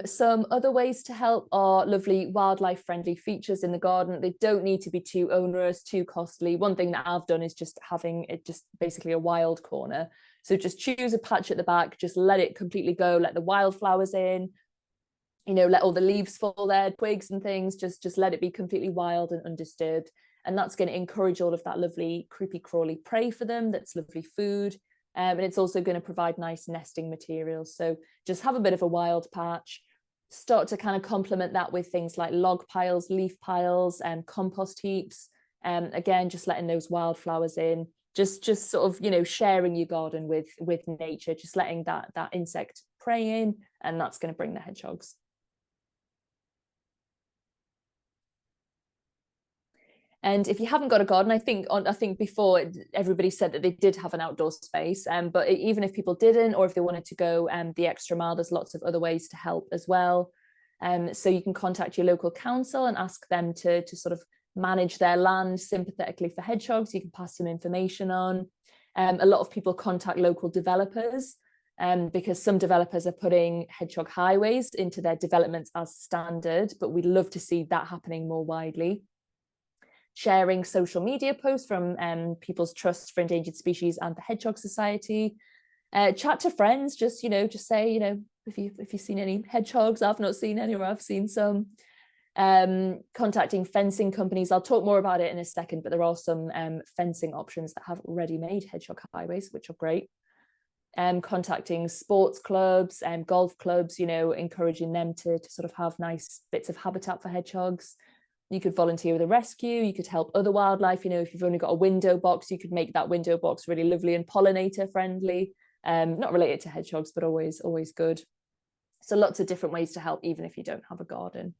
Some other ways to help are lovely wildlife friendly features in the garden. They don't need to be too onerous, too costly. One thing that I've done is just having it just basically a wild corner. So just choose a patch at the back, just let it completely go, let the wildflowers in, let all the leaves fall there, twigs and things, just let it be completely wild and undisturbed. And that's going to encourage all of that lovely creepy crawly prey for them. That's lovely food. And it's also going to provide nice nesting materials. So just have a bit of a wild patch, start to kind of complement that with things like log piles, leaf piles, and compost heaps. Again, just letting those wildflowers in, just sort of, sharing your garden with nature, just letting that insect prey in, and that's going to bring the hedgehogs. And if you haven't got a garden, I think before everybody said that they did have an outdoor space, but even if people didn't, or if they wanted to go the extra mile, there's lots of other ways to help as well. So you can contact your local council and ask them to sort of manage their land sympathetically for hedgehogs. You can pass some information on. A lot of people contact local developers because some developers are putting hedgehog highways into their developments as standard, but we'd love to see that happening more widely. Sharing social media posts from people's trusts for endangered species and the Hedgehog Society. Chat to friends, just say, if you've seen any hedgehogs. I've not seen any, or I've seen some. Contacting fencing companies. I'll talk more about it in a second, but there are some fencing options that have ready-made hedgehog highways, which are great. Contacting sports clubs and golf clubs, encouraging them to sort of have nice bits of habitat for hedgehogs. You could volunteer with a rescue, you could help other wildlife. If you've only got a window box, you could make that window box really lovely and pollinator friendly. Not related to hedgehogs, but always good. So lots of different ways to help, even if you don't have a garden.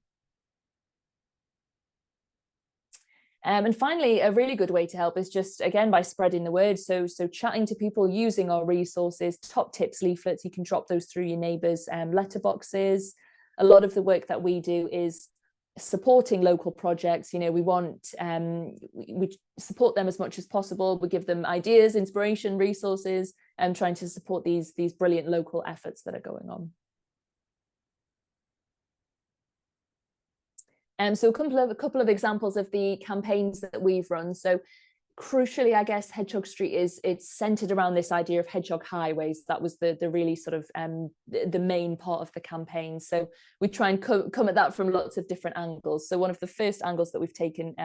And finally, a really good way to help is just, again, by spreading the word. So chatting to people, using our resources, top tips leaflets, you can drop those through your neighbours' letterboxes. A lot of the work that we do is supporting local projects. We want we support them as much as possible. We give them ideas, inspiration, resources, and trying to support these brilliant local efforts that are going on. So a couple of examples of the campaigns that we've run. So crucially, I guess Hedgehog Street it's centered around this idea of hedgehog highways. That was the really sort of the main part of the campaign. So we try and come at that from lots of different angles. So one of the first angles that we've taken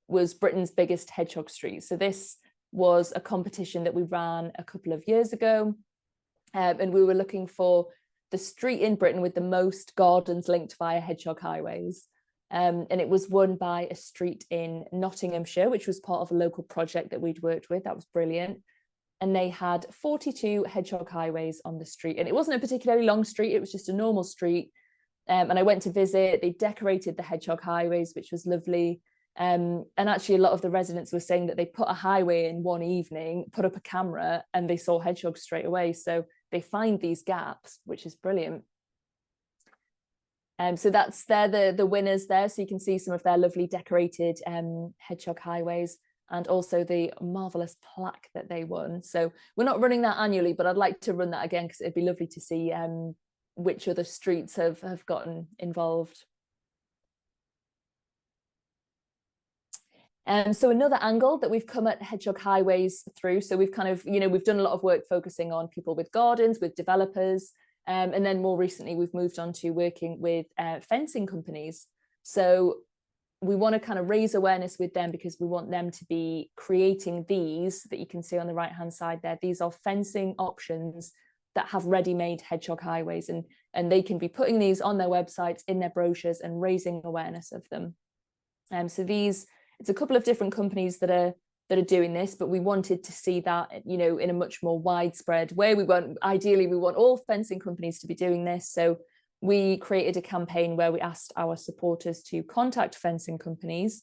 was Britain's biggest hedgehog street. So this was a competition that we ran a couple of years ago, and we were looking for the street in Britain with the most gardens linked via hedgehog highways. And it was won by a street in Nottinghamshire, which was part of a local project that we'd worked with. That was brilliant. And they had 42 hedgehog highways on the street. And it wasn't a particularly long street, it was just a normal street. And I went to visit. They decorated the hedgehog highways, which was lovely. And actually, a lot of the residents were saying that they put a highway in one evening, put up a camera, and they saw hedgehogs straight away. So they find these gaps, which is brilliant. So they're the winners there. So you can see some of their lovely decorated hedgehog highways, and also the marvelous plaque that they won. So we're not running that annually, but I'd like to run that again because it'd be lovely to see which other streets have gotten involved. So another angle that we've come at hedgehog highways through. So we've kind of, we've done a lot of work focusing on people with gardens, with developers. And then more recently, we've moved on to working with fencing companies. So we want to kind of raise awareness with them because we want them to be creating these that you can see on the right-hand side there. These are fencing options that have ready-made hedgehog highways, and they can be putting these on their websites, in their brochures, and raising awareness of them. So it's a couple of different companies that are doing this, but we wanted to see that, in a much more widespread way. Ideally, we want all fencing companies to be doing this. So we created a campaign where we asked our supporters to contact fencing companies.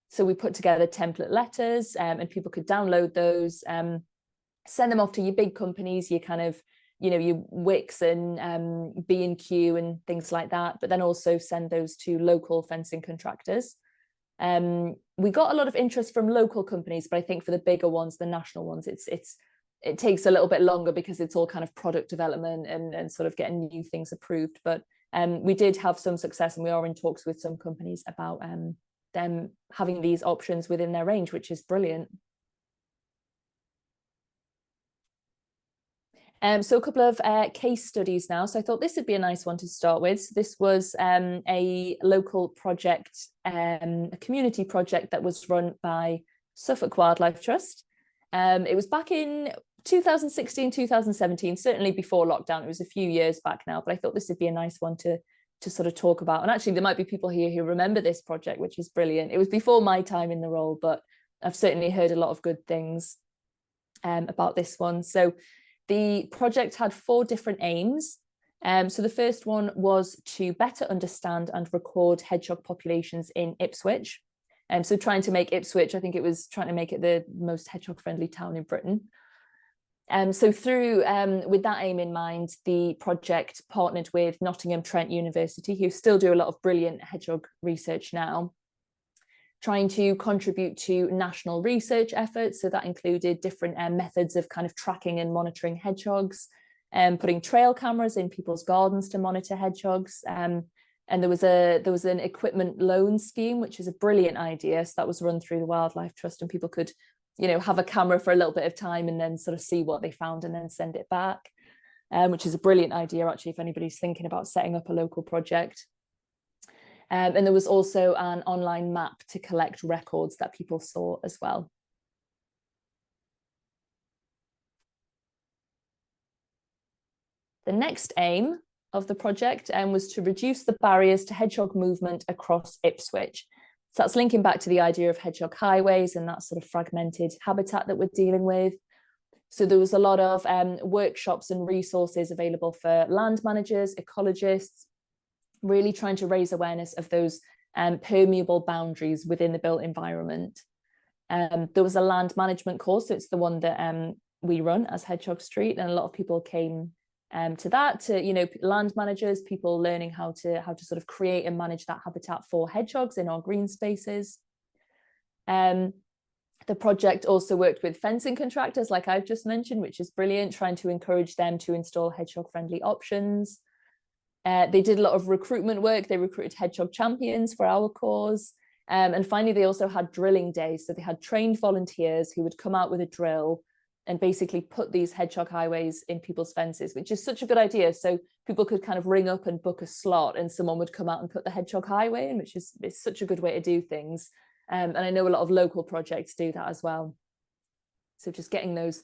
So we put together template letters, and people could download those, send them off to your big companies, your kind of, your Wix and B&Q and things like that, but then also send those to local fencing contractors. We got a lot of interest from local companies, but I think for the bigger ones, the national ones, it takes a little bit longer because it's all kind of product development and sort of getting new things approved. But we did have some success, and we are in talks with some companies about them having these options within their range, which is brilliant. So a couple of case studies now. So I thought this would be a nice one to start with. So this was a local project, a community project that was run by Suffolk Wildlife Trust. It was back in 2016, 2017, certainly before lockdown. It was a few years back now, but I thought this would be a nice one to sort of talk about. And actually, there might be people here who remember this project, which is brilliant. It was before my time in the role, but I've certainly heard a lot of good things about this one. So the project had 4 different aims. So the first one was to better understand and record hedgehog populations in Ipswich. So trying to make Ipswich, I think it was trying to make it the most hedgehog-friendly town in Britain. So through, with that aim in mind, the project partnered with Nottingham Trent University, who still do a lot of brilliant hedgehog research now, trying to contribute to national research efforts. So that included different methods of kind of tracking and monitoring hedgehogs, putting trail cameras in people's gardens to monitor hedgehogs. And there was an equipment loan scheme, which is a brilliant idea. So that was run through the Wildlife Trust, and people could, have a camera for a little bit of time and then sort of see what they found and then send it back, which is a brilliant idea, actually, if anybody's thinking about setting up a local project. And there was also an online map to collect records that people saw as well. The next aim of the project was to reduce the barriers to hedgehog movement across Ipswich. So that's linking back to the idea of hedgehog highways and that sort of fragmented habitat that we're dealing with. So there was a lot of workshops and resources available for land managers, ecologists, really trying to raise awareness of those permeable boundaries within the built environment. There was a land management course, so it's the one that we run as Hedgehog Street, and a lot of people came to that, to land managers, people learning how to sort of create and manage that habitat for hedgehogs in our green spaces. The project also worked with fencing contractors, like I've just mentioned, which is brilliant, trying to encourage them to install hedgehog-friendly options. They did a lot of recruitment work. They recruited hedgehog champions for our cause. And finally, they also had drilling days. So they had trained volunteers who would come out with a drill and basically put these hedgehog highways in people's fences, which is such a good idea. So people could kind of ring up and book a slot and someone would come out and put the hedgehog highway in, which is such a good way to do things. And I know a lot of local projects do that as well. So just getting those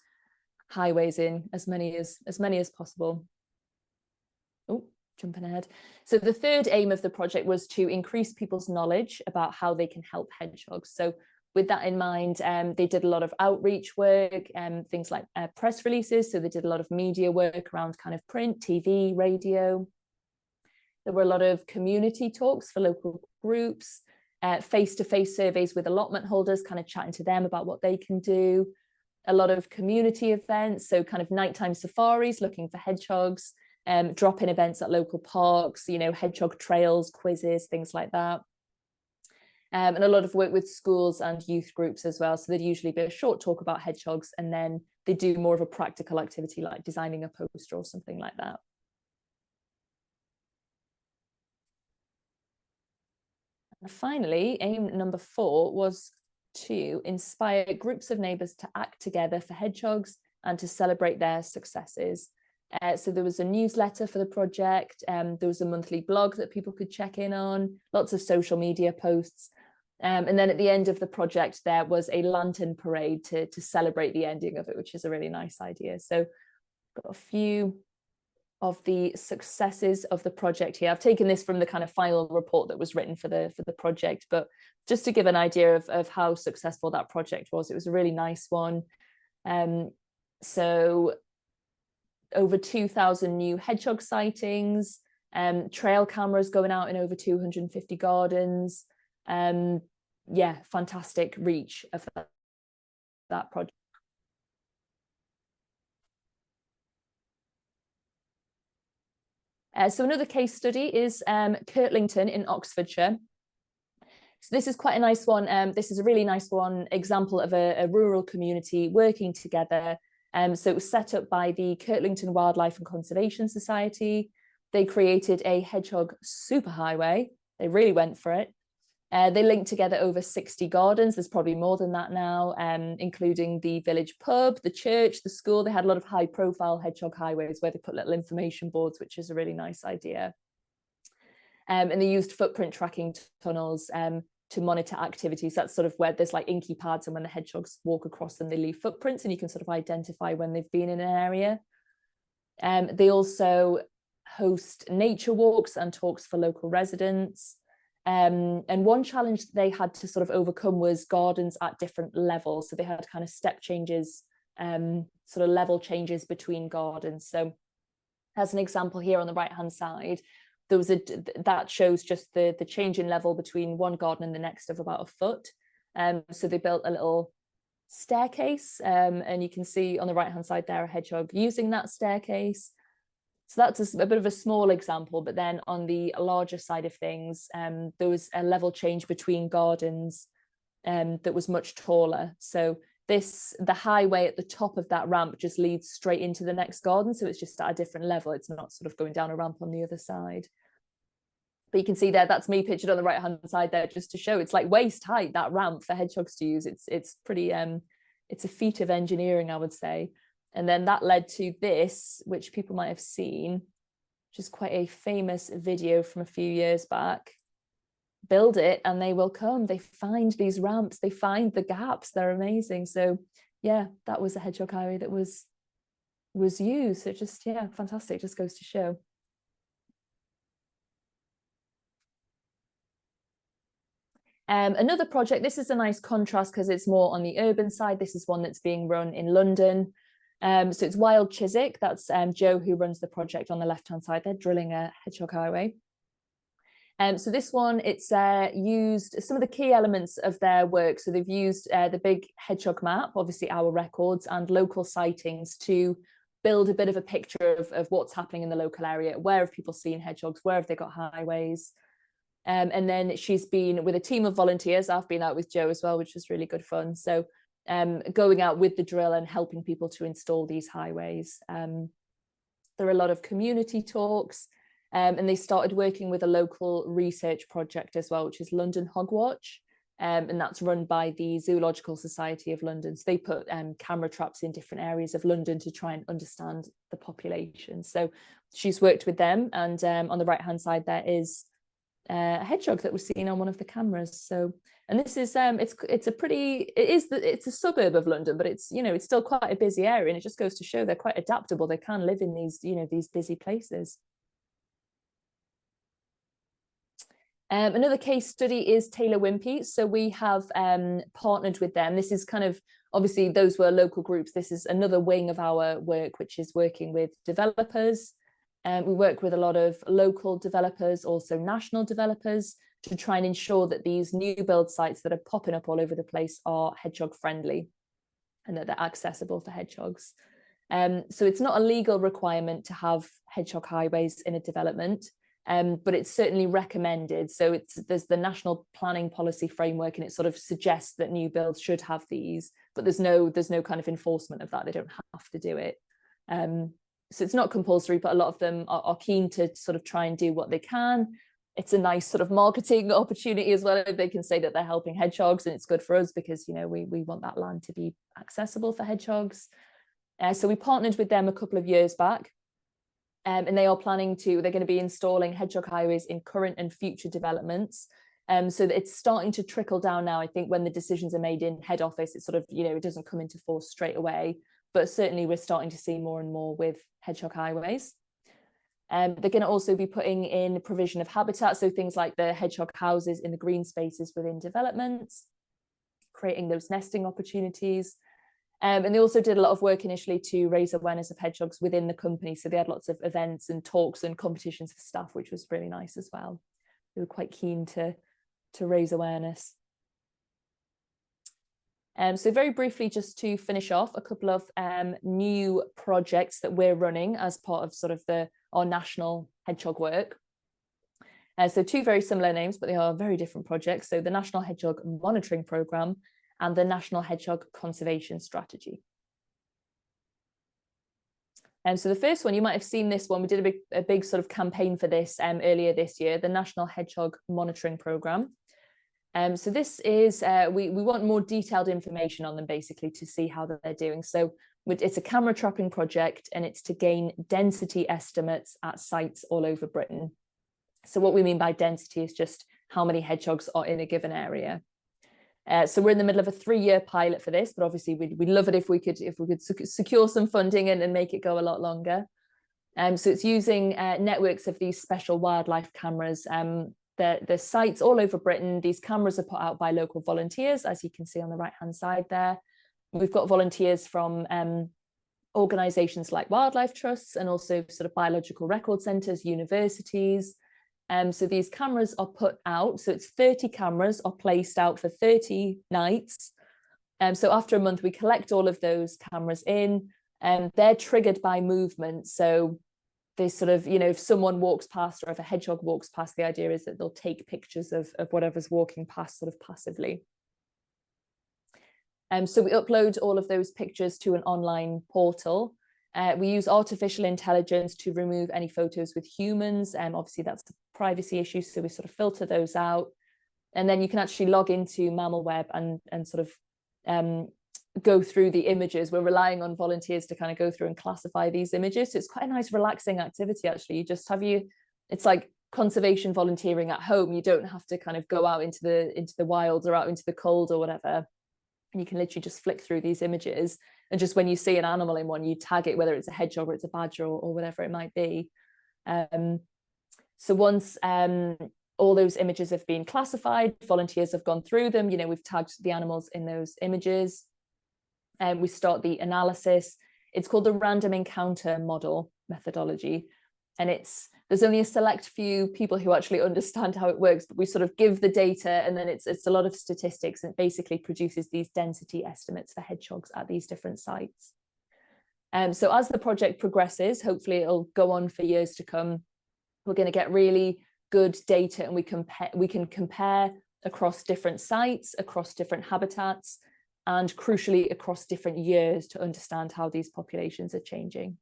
highways in, as many as possible. Oh, jumping ahead. So the third aim of the project was to increase people's knowledge about how they can help hedgehogs. So with that in mind, they did a lot of outreach work, things like press releases. So they did a lot of media work around kind of print, TV, radio. There were a lot of community talks for local groups, face-to-face surveys with allotment holders, kind of chatting to them about what they can do. A lot of community events, so kind of nighttime safaris looking for hedgehogs, drop-in events at local parks, hedgehog trails, quizzes, things like that. And a lot of work with schools and youth groups as well. So there'd usually be a short talk about hedgehogs, and then they do more of a practical activity like designing a poster or something like that. And finally, aim number 4 was to inspire groups of neighbours to act together for hedgehogs and to celebrate their successes. So there was a newsletter for the project, there was a monthly blog that people could check in on, lots of social media posts. And then at the end of the project, there was a lantern parade to celebrate the ending of it, which is a really nice idea. So got a few of the successes of the project here. I've taken this from the kind of final report that was written for the project, but just to give an idea of how successful that project was, it was a really nice one. So over 2,000 new hedgehog sightings, trail cameras going out in over 250 gardens. Yeah, fantastic reach of that project. So another case study is Kirtlington in Oxfordshire. So this is quite a nice one. This is a really nice one example of a rural community working together. So it was set up by the Kirtlington Wildlife and Conservation Society. They created a hedgehog superhighway. They really went for it. They linked together over 60 gardens. There's probably more than that now, including the village pub, the church, the school. They had a lot of high profile hedgehog highways where they put little information boards, which is a really nice idea. And they used footprint tracking tunnels to monitor activities. That's sort of where there's like inky pads, and when the hedgehogs walk across them, they leave footprints, and you can sort of identify when they've been in an area. They also host nature walks and talks for local residents. And one challenge they had to sort of overcome was gardens at different levels. So they had kind of step changes, sort of level changes between gardens. So as an example here on the right hand side, that shows just the change in level between one garden and the next of about a foot. So they built a little staircase, and you can see on the right hand side there a hedgehog using that staircase. So that's a bit of a small example, but then on the larger side of things, there was a level change between gardens that was much taller. So the highway at the top of that ramp just leads straight into the next garden, so it's just at a different level. It's not sort of going down a ramp on the other side. But you can see there, that's me pictured on the right hand side there, just to show it's like waist height, that ramp for hedgehogs to use. It's pretty it's a feat of engineering, I would say. And then that led to this, which people might have seen, which is quite a famous video from a few years back. Build it and they will come. They find these ramps, they find the gaps. They're amazing. So yeah, that was a hedgehog highway that was used. So just, yeah, fantastic. Just goes to show. Another project, this is a nice contrast because it's more on the urban side. This is one that's being run in London. So it's Wild Chiswick. That's Joe, who runs the project on the left-hand side. They're drilling a hedgehog highway. So this one, it's used some of the key elements of their work. So they've used the big hedgehog map, obviously our records, and local sightings to build a bit of a picture of what's happening in the local area. Where have people seen hedgehogs? Where have they got highways? And then she's been with a team of volunteers. I've been out with Joe as well, which was really good fun. So going out with the drill and helping people to install these highways. There are a lot of community talks, and they started working with a local research project as well, which is London Hogwatch, and that's run by the Zoological Society of London. So they put camera traps in different areas of London to try and understand the population. So she's worked with them, and on the right hand side there is a hedgehog that was seen on one of the cameras. So, and this is it's a suburb of London, but it's, you know, it's still quite a busy area, and it just goes to show they're quite adaptable. They can live in these, you know, these busy places. Another case study is Taylor Wimpey. So we have partnered with them. This is kind of, obviously those were local groups. This is another wing of our work, which is working with developers. We work with a lot of local developers, also national developers, to try and ensure that these new build sites that are popping up all over the place are hedgehog friendly and that they're accessible for hedgehogs. So it's not a legal requirement to have hedgehog highways in a development, but it's certainly recommended. So there's the national planning policy framework, and it sort of suggests that new builds should have these, but there's no kind of enforcement of that. They don't have to do it. So it's not compulsory, but a lot of them are keen to sort of try and do what they can. It's a nice sort of marketing opportunity as well. They can say that they're helping hedgehogs, and it's good for us because, you know, we want that land to be accessible for hedgehogs. So we partnered with them a couple of years back, and they're going to be installing hedgehog highways in current and future developments. So it's starting to trickle down now. I think when the decisions are made in head office, it's sort of, you know, it doesn't come into force straight away. But certainly we're starting to see more and more with hedgehog highways. They're going to also be putting in provision of habitat, so things like the hedgehog houses in the green spaces within developments, creating those nesting opportunities. And they also did a lot of work initially to raise awareness of hedgehogs within the company. So they had lots of events and talks and competitions for staff, which was really nice as well. They were quite keen to raise awareness. So very briefly, just to finish off, a couple of new projects that we're running as part of sort of our national hedgehog work. So two very similar names, but they are very different projects. So the National Hedgehog Monitoring Programme and the National Hedgehog Conservation Strategy. So the first one, you might have seen this one. We did a big sort of campaign for this earlier this year, the National Hedgehog Monitoring Programme. So this is, we want more detailed information on them, basically, to see how they're doing. So it's a camera trapping project, and it's to gain density estimates at sites all over Britain. So what we mean by density is just how many hedgehogs are in a given area. So we're in the middle of a 3-year pilot for this, but obviously we'd love it if we could secure some funding and make it go a lot longer. So it's using networks of these special wildlife cameras. The sites all over Britain. These cameras are put out by local volunteers, as you can see on the right-hand side there. We've got volunteers from organisations like wildlife trusts, and also sort of biological record centres, universities, So these cameras are put out. So it's 30 cameras are placed out for 30 nights. So after a month, we collect all of those cameras in, and they're triggered by movement. So they sort of, if someone walks past or if a hedgehog walks past, the idea is that they'll take pictures of whatever's walking past sort of passively. So we upload all of those pictures to an online portal. We use artificial intelligence to remove any photos with humans. Obviously, that's a privacy issue, so we sort of filter those out. And then you can actually log into MammalWeb and sort of go through the images. We're relying on volunteers to kind of go through and classify these images. So it's quite a nice, relaxing activity, actually. You just it's like conservation volunteering at home. You don't have to kind of go out into the wilds or out into the cold or whatever. And you can literally just flick through these images. And just when you see an animal in one, you tag it, whether it's a hedgehog or it's a badger or whatever it might be. So once all those images have been classified, volunteers have gone through them, we've tagged the animals in those images, and we start the analysis. It's called the random encounter model methodology. And there's only a select few people who actually understand how it works, but we sort of give the data, and then it's a lot of statistics, and it basically produces these density estimates for hedgehogs at these different sites. So as the project progresses, hopefully it'll go on for years to come. We're going to get really good data, and we can compare across different sites, across different habitats, and crucially across different years to understand how these populations are changing.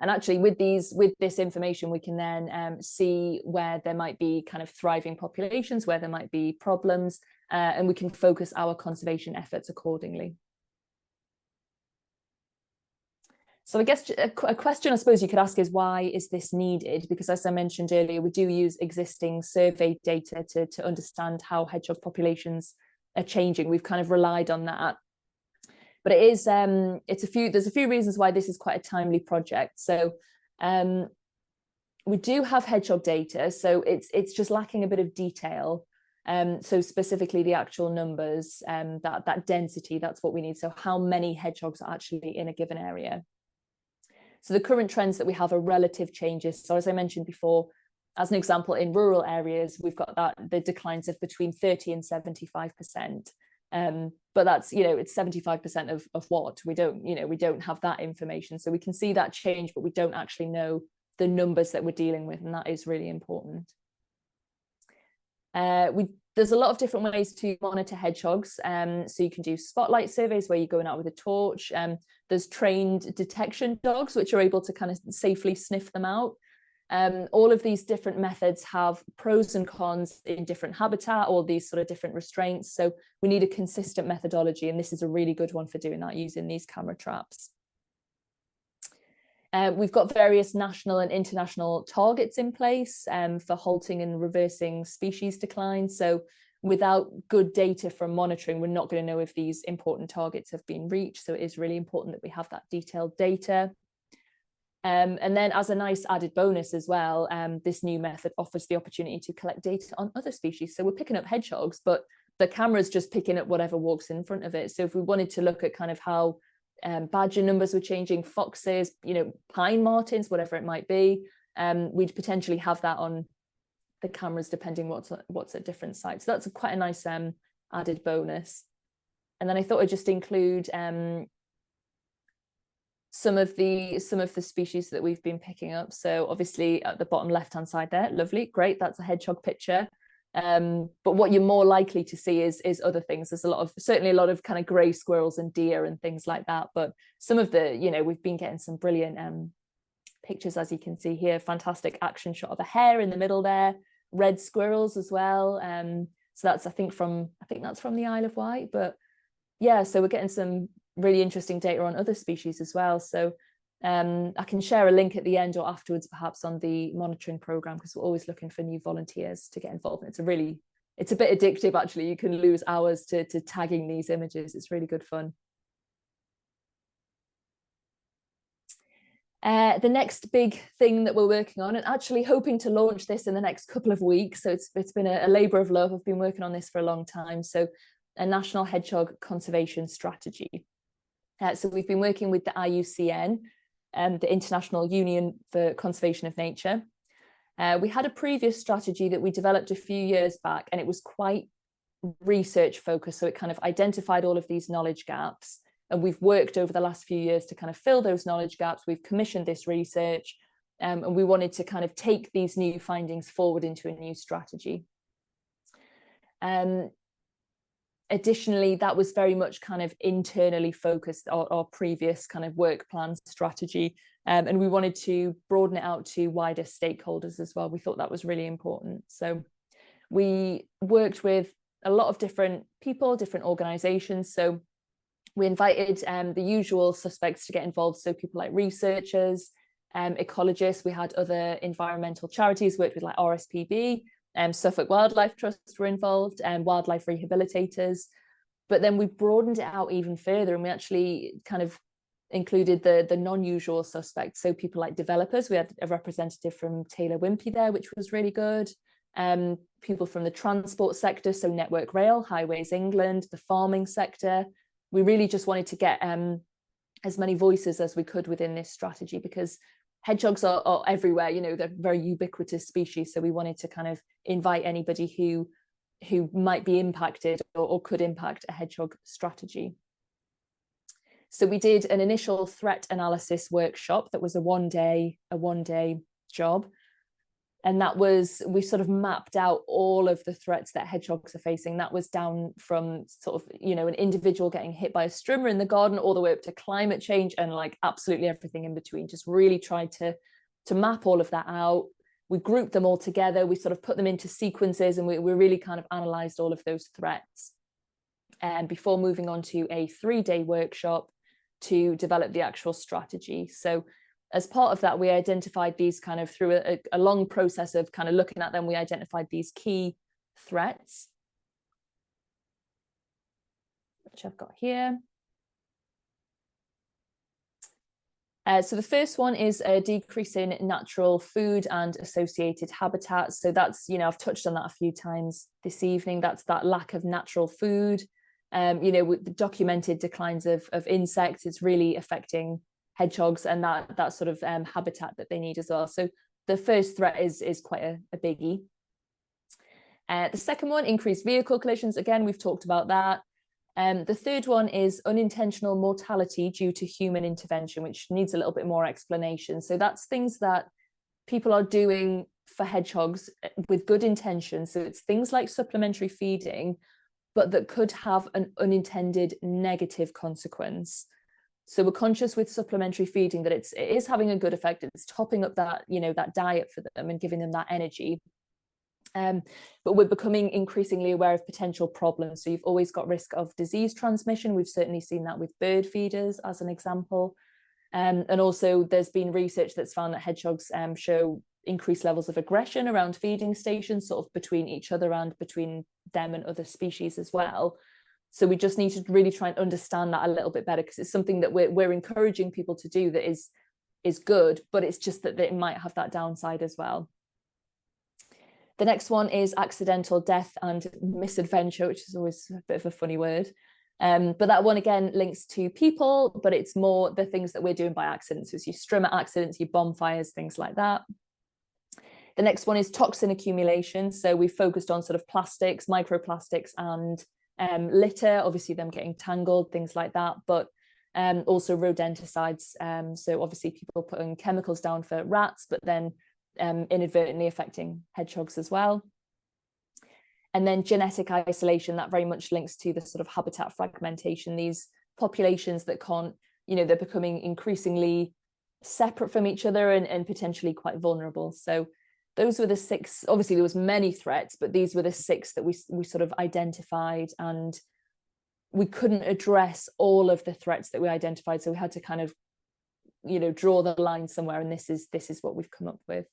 And actually with this information, we can then see where there might be kind of thriving populations, where there might be problems, and we can focus our conservation efforts accordingly. So I guess a question I suppose you could ask is, why is this needed? Because as I mentioned earlier, we do use existing survey data to understand how hedgehog populations are changing. We've kind of relied on that. But there's a few reasons why this is quite a timely project. So we do have hedgehog data, so it's just lacking a bit of detail. So specifically the actual numbers, that density, that's what we need. So how many hedgehogs are actually in a given area? So the current trends that we have are relative changes. So as I mentioned before, as an example, in rural areas, we've got the declines of between 30 and 75%. But that's, it's 75% of what we don't have that information. So we can see that change, but we don't actually know the numbers that we're dealing with. And that is really important. There's a lot of different ways to monitor hedgehogs. So you can do spotlight surveys where you're going out with a torch. There's trained detection dogs, which are able to kind of safely sniff them out. All of these different methods have pros and cons in different habitat, all these sort of different restraints. So we need a consistent methodology, and this is a really good one for doing that, using these camera traps. We've got various national and international targets in place for halting and reversing species decline. So without good data from monitoring, we're not going to know if these important targets have been reached. So it is really important that we have that detailed data. And then as a nice added bonus as well, this new method offers the opportunity to collect data on other species. So we're picking up hedgehogs, but the camera's just picking up whatever walks in front of it. So if we wanted to look at kind of how badger numbers were changing, foxes, pine martins, whatever it might be, we'd potentially have that on the cameras depending what's at different sites. So that's quite a nice added bonus. And then I thought I'd just include some of the species that we've been picking up. So obviously at the bottom left hand side there, lovely, great, that's a hedgehog picture. But what you're more likely to see is other things. There's certainly a lot of kind of grey squirrels and deer and things like that, but some of the, we've been getting some brilliant pictures, as you can see here. Fantastic action shot of a hare in the middle there, red squirrels as well. So that's I think that's from the Isle of Wight. But yeah, so we're getting some really interesting data on other species as well. So I can share a link at the end or afterwards perhaps on the monitoring program, because we're always looking for new volunteers to get involved. And it's a bit addictive actually. You can lose hours to tagging these images. It's really good fun. The next big thing that we're working on, and actually hoping to launch this in the next couple of weeks, so it's been a labour of love. I've been working on this for a long time. So a national hedgehog conservation strategy. So we've been working with the IUCN, the International Union for Conservation of Nature. We had a previous strategy that we developed a few years back, and it was quite research focused. So it kind of identified all of these knowledge gaps. And we've worked over the last few years to kind of fill those knowledge gaps. We've commissioned this research, and we wanted to kind of take these new findings forward into a new strategy. Additionally, that was very much kind of internally focused, our previous kind of work plan strategy. And we wanted to broaden it out to wider stakeholders as well. We thought that was really important. So we worked with a lot of different people, different organizations. So we invited the usual suspects to get involved. So people like researchers, ecologists. We had other environmental charities, worked with like RSPB, Suffolk Wildlife Trust were involved, and wildlife rehabilitators. But then we broadened it out even further, and we actually kind of included the non-usual suspects. So people like developers. We had a representative from Taylor Wimpey there, which was really good. People from the transport sector, so Network Rail, Highways England, the farming sector. We really just wanted to get as many voices as we could within this strategy, because hedgehogs are everywhere, you know, they're very ubiquitous species. So we wanted to kind of invite anybody who might be impacted or could impact a hedgehog strategy. So we did an initial threat analysis workshop that was a one day job. And that was, we sort of mapped out all of the threats that hedgehogs are facing. That was down from sort of, you know, an individual getting hit by a strimmer in the garden, all the way up to climate change and like absolutely everything in between. Just really tried to map all of that out. We grouped them all together. We sort of put them into sequences, and we really kind of analysed all of those threats. And before moving on to a 3-day workshop to develop the actual strategy. So as part of that, we identified these kind of through a long process of kind of looking at them, we identified these key threats, which I've got here. So the first one is a decrease in natural food and associated habitats. So that's, you know, I've touched on that a few times this evening. That's that lack of natural food. You know, with the documented declines of insects, it's really affecting hedgehogs and that sort of habitat that they need as well. So the first threat is quite a biggie. The second one, increased vehicle collisions. Again, we've talked about that. The third one is unintentional mortality due to human intervention, which needs a little bit more explanation. So that's things that people are doing for hedgehogs with good intention. So it's things like supplementary feeding, but that could have an unintended negative consequence. So we're conscious with supplementary feeding that it is having a good effect. It's topping up that, you know, that diet for them and giving them that energy. But we're becoming increasingly aware of potential problems. So you've always got risk of disease transmission. We've certainly seen that with bird feeders as an example. And also there's been research that's found that hedgehogs show increased levels of aggression around feeding stations, sort of between each other and between them and other species as well. So we just need to really try and understand that a little bit better, because it's something that we're encouraging people to do that is good, but it's just that it might have that downside as well. The next one is accidental death and misadventure, which is always a bit of a funny word. But that one again links to people, but it's more the things that we're doing by accident. So it's your strimmer accidents, your bonfires, things like that. The next one is toxin accumulation. So we focused on sort of plastics, microplastics, and litter, obviously them getting tangled, things like that, but also rodenticides. So obviously people putting chemicals down for rats, but then inadvertently affecting hedgehogs as well. And then genetic isolation, that very much links to the sort of habitat fragmentation, these populations that can't, you know, they're becoming increasingly separate from each other and potentially quite vulnerable. So those were the 6, obviously there was many threats, but these were the 6 that we sort of identified, and we couldn't address all of the threats that we identified. So we had to kind of, you know, draw the line somewhere, and this is what we've come up with.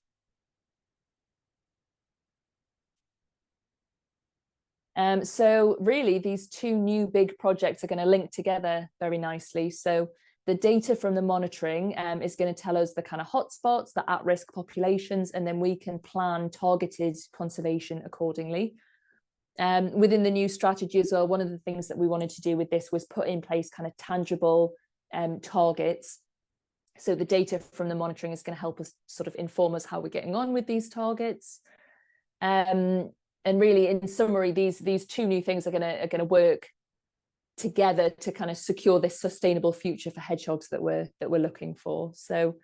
So really these 2 new big projects are going to link together very nicely. So the data from the monitoring is going to tell us the kind of hotspots, the at-risk populations, and then we can plan targeted conservation accordingly. Within the new strategy as well, one of the things that we wanted to do with this was put in place kind of tangible targets. So the data from the monitoring is going to help us sort of inform us how we're getting on with these targets. And really, in summary, these two new things are going to work together to kind of secure this sustainable future for hedgehogs that we're looking for. So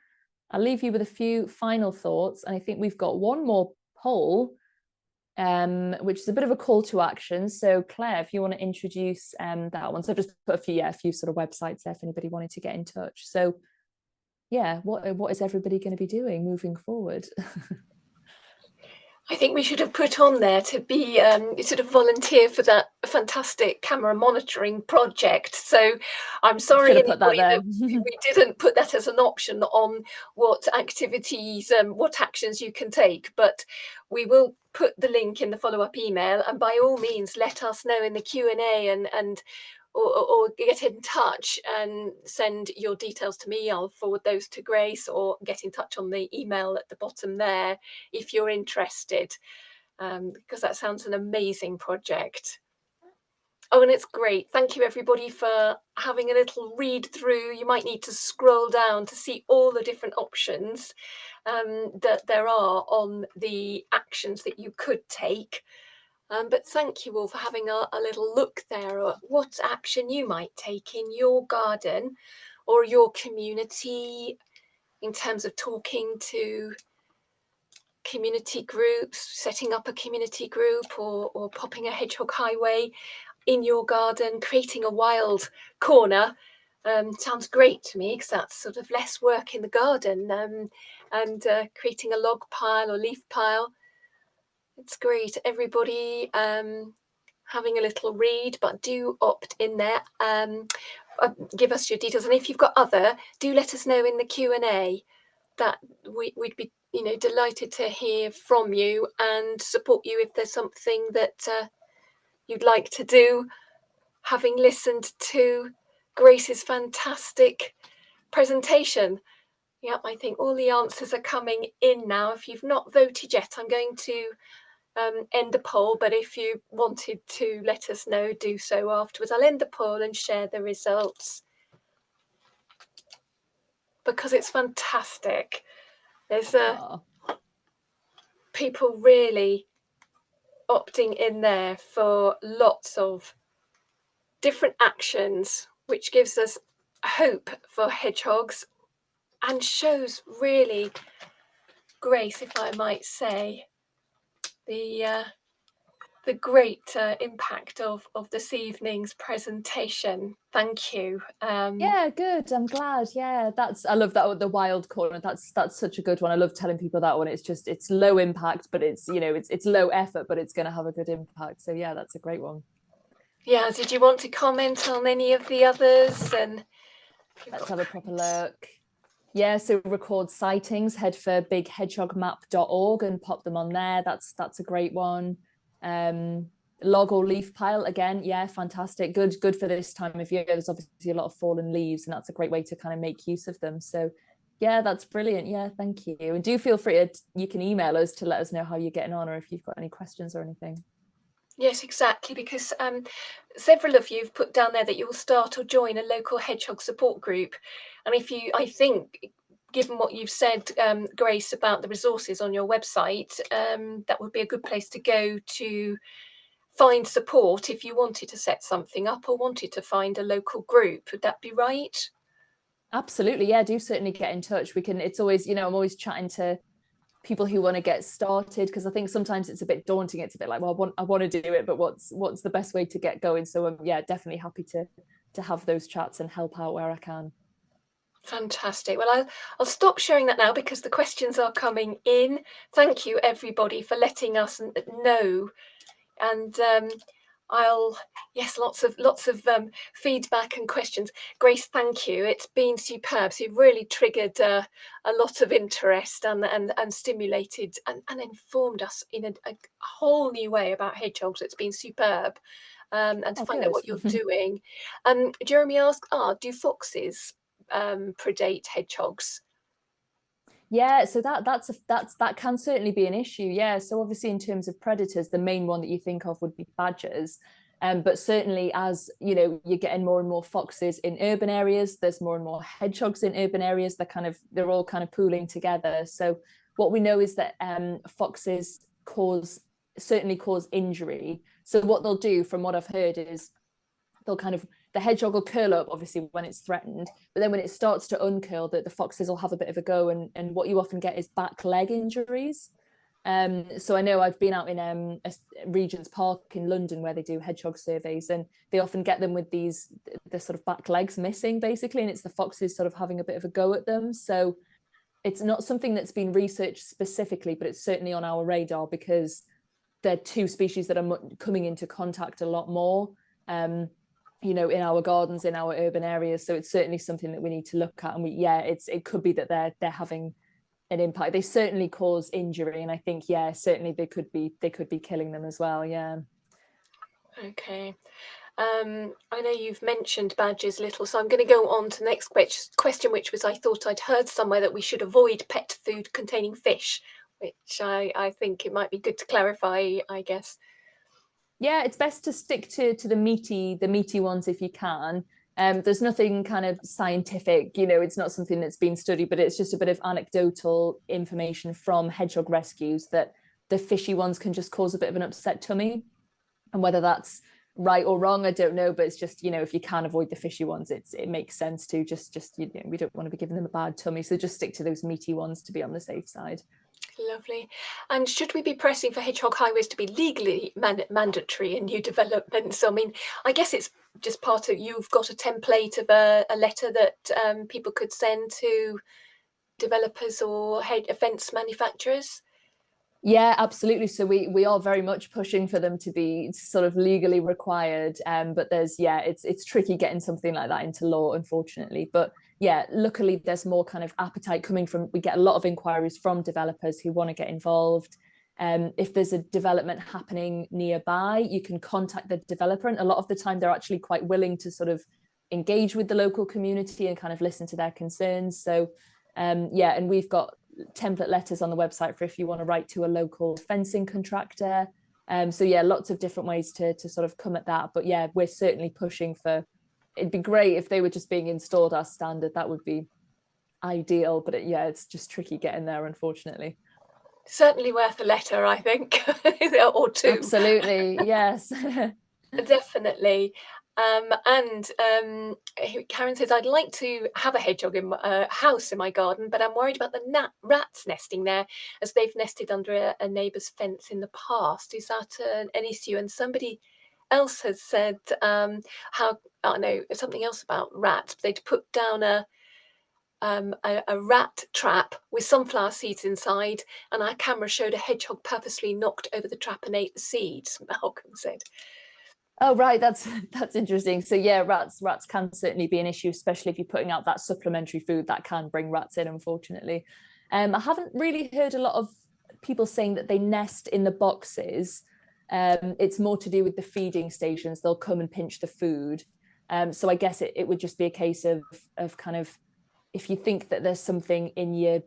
I'll leave you with a few final thoughts, and I think we've got one more poll, which is a bit of a call to action. So Claire, if you want to introduce that one. So I've just put a few sort of websites there if anybody wanted to get in touch. So yeah, what is everybody going to be doing moving forward?
I think we should have put on there to be sort of volunteer for that fantastic camera monitoring project. So I'm sorry
Should have put that
anybody
there.
that we didn't put that as an option on what activities, what actions you can take, but we will put the link in the follow-up email, and by all means let us know in the Q&A and or get in touch and send your details to me. I'll forward those to Grace, or get in touch on the email at the bottom there if you're interested, because that sounds an amazing project. Oh, and it's great. Thank you everybody for having a little read through. You might need to scroll down to see all the different options that there are on the actions that you could take. But thank you all for having a little look there at what action you might take in your garden or your community, in terms of talking to community groups, setting up a community group, or popping a hedgehog highway in your garden, creating a wild corner. Sounds great to me, because that's sort of less work in the garden, and creating a log pile or leaf pile. It's great, everybody having a little read, but do opt in there. Give us your details, and if you've got other, do let us know in the Q&A. That we'd be delighted to hear from you and support you if there's something that you'd like to do, having listened to Grace's fantastic presentation. Yeah, I think all the answers are coming in now. If you've not voted yet, I'm going to end the poll, but if you wanted to let us know, do so afterwards. I'll end the poll and share the results, because it's fantastic. There's people really opting in there for lots of different actions, which gives us hope for hedgehogs and shows really, Grace, if I might say, the great impact of this evening's presentation. Thank you.
Yeah, good. I'm glad. Yeah, I love that, the wild corner. That's such a good one. I love telling people that one. It's low impact, but it's low effort, but it's going to have a good impact. So yeah, that's a great one.
Yeah. Did you want to comment on any of the others? And
let's have a proper look. Yeah, so record sightings, head for bighedgehogmap.org and pop them on there. That's a great one. Log or leaf pile, again, yeah, fantastic. Good for this time of year. There's obviously a lot of fallen leaves, and that's a great way to kind of make use of them. So yeah, that's brilliant. Yeah, thank you. And do feel free you can email us to let us know how you're getting on, or if you've got any questions or anything.
Yes, exactly, because several of you have put down there that you'll start or join a local hedgehog support group. And I think, given what you've said, Grace, about the resources on your website, that would be a good place to go to find support if you wanted to set something up or wanted to find a local group. Would that be right?
Absolutely, yeah, do certainly get in touch. It's always, I'm always chatting to people who want to get started, because I think sometimes it's a bit daunting. It's a bit like, well, I want to do it, but what's the best way to get going? So I'm definitely happy to have those chats and help out where I can.
Fantastic. Well, I'll stop sharing that now, because the questions are coming in. Thank you everybody for letting us know, and lots of feedback and questions. Grace, thank you. It's been superb. So you've really triggered a lot of interest and stimulated and informed us in a whole new way about hedgehogs. It's been superb. And to find out what you're doing. Jeremy asked, do foxes predate hedgehogs?
Yeah, so that can certainly be an issue. Yeah, so obviously in terms of predators, the main one that you think of would be badgers. But certainly, as you know, you're getting more and more foxes in urban areas. There's more and more hedgehogs in urban areas. They're all kind of pooling together. So what we know is that foxes certainly cause injury. So what they'll do, from what I've heard, is the hedgehog will curl up, obviously, when it's threatened, but then when it starts to uncurl, the foxes will have a bit of a go, and what you often get is back leg injuries. So I know I've been out in Regent's Park in London where they do hedgehog surveys, and they often get them with the sort of back legs missing, basically, and it's the foxes sort of having a bit of a go at them. So it's not something that's been researched specifically, but it's certainly on our radar because they're two species that are coming into contact a lot more, in our gardens, in our urban areas. So it's certainly something that we need to look at. And it could be that they're having an impact. They certainly cause injury, and I think certainly they could be killing them as well. Yeah.
Okay. I know you've mentioned badgers little, so I'm going to go on to the next question, which was, I thought I'd heard somewhere that we should avoid pet food containing fish, which I think it might be good to clarify, I guess.
Yeah, it's best to stick to the meaty ones if you can. There's nothing kind of scientific, it's not something that's been studied, but it's just a bit of anecdotal information from hedgehog rescues that the fishy ones can just cause a bit of an upset tummy. And whether that's right or wrong, I don't know, but it's just, if you can avoid the fishy ones, it makes sense to just we don't want to be giving them a bad tummy, so just stick to those meaty ones to be on the safe side.
Lovely. And should we be pressing for hedgehog highways to be legally mandatory in new developments? I mean, I guess it's just part of, you've got a template of a letter that people could send to developers or fence manufacturers.
Yeah, absolutely. So we are very much pushing for them to be sort of legally required. But it's tricky getting something like that into law, unfortunately. But yeah, luckily there's more kind of appetite coming from, we get a lot of inquiries from developers who want to get involved. If there's a development happening nearby, you can contact the developer, and a lot of the time they're actually quite willing to sort of engage with the local community and kind of listen to their concerns. So and we've got template letters on the website for if you want to write to a local fencing contractor. Lots of different ways to sort of come at that. But yeah, we're certainly pushing for, it'd be great if they were just being installed as standard. That would be ideal, but it's just tricky getting there, unfortunately.
Certainly worth a letter, I think, or two.
Absolutely, yes.
Definitely. Karen says, I'd like to have a hedgehog in a house in my garden, but I'm worried about the rats nesting there, as they've nested under a neighbour's fence in the past. Is that an issue? And somebody else has said something else about rats. They'd put down a rat trap with sunflower seeds inside, and our camera showed a hedgehog purposely knocked over the trap and ate the seeds, Malcolm said.
Oh, right. That's interesting. So yeah, rats can certainly be an issue, especially if you're putting out that supplementary food that can bring rats in, unfortunately. I haven't really heard a lot of people saying that they nest in the boxes. It's more to do with the feeding stations. They'll come and pinch the food. So I guess it would just be a case of kind of, if you think that there's something in your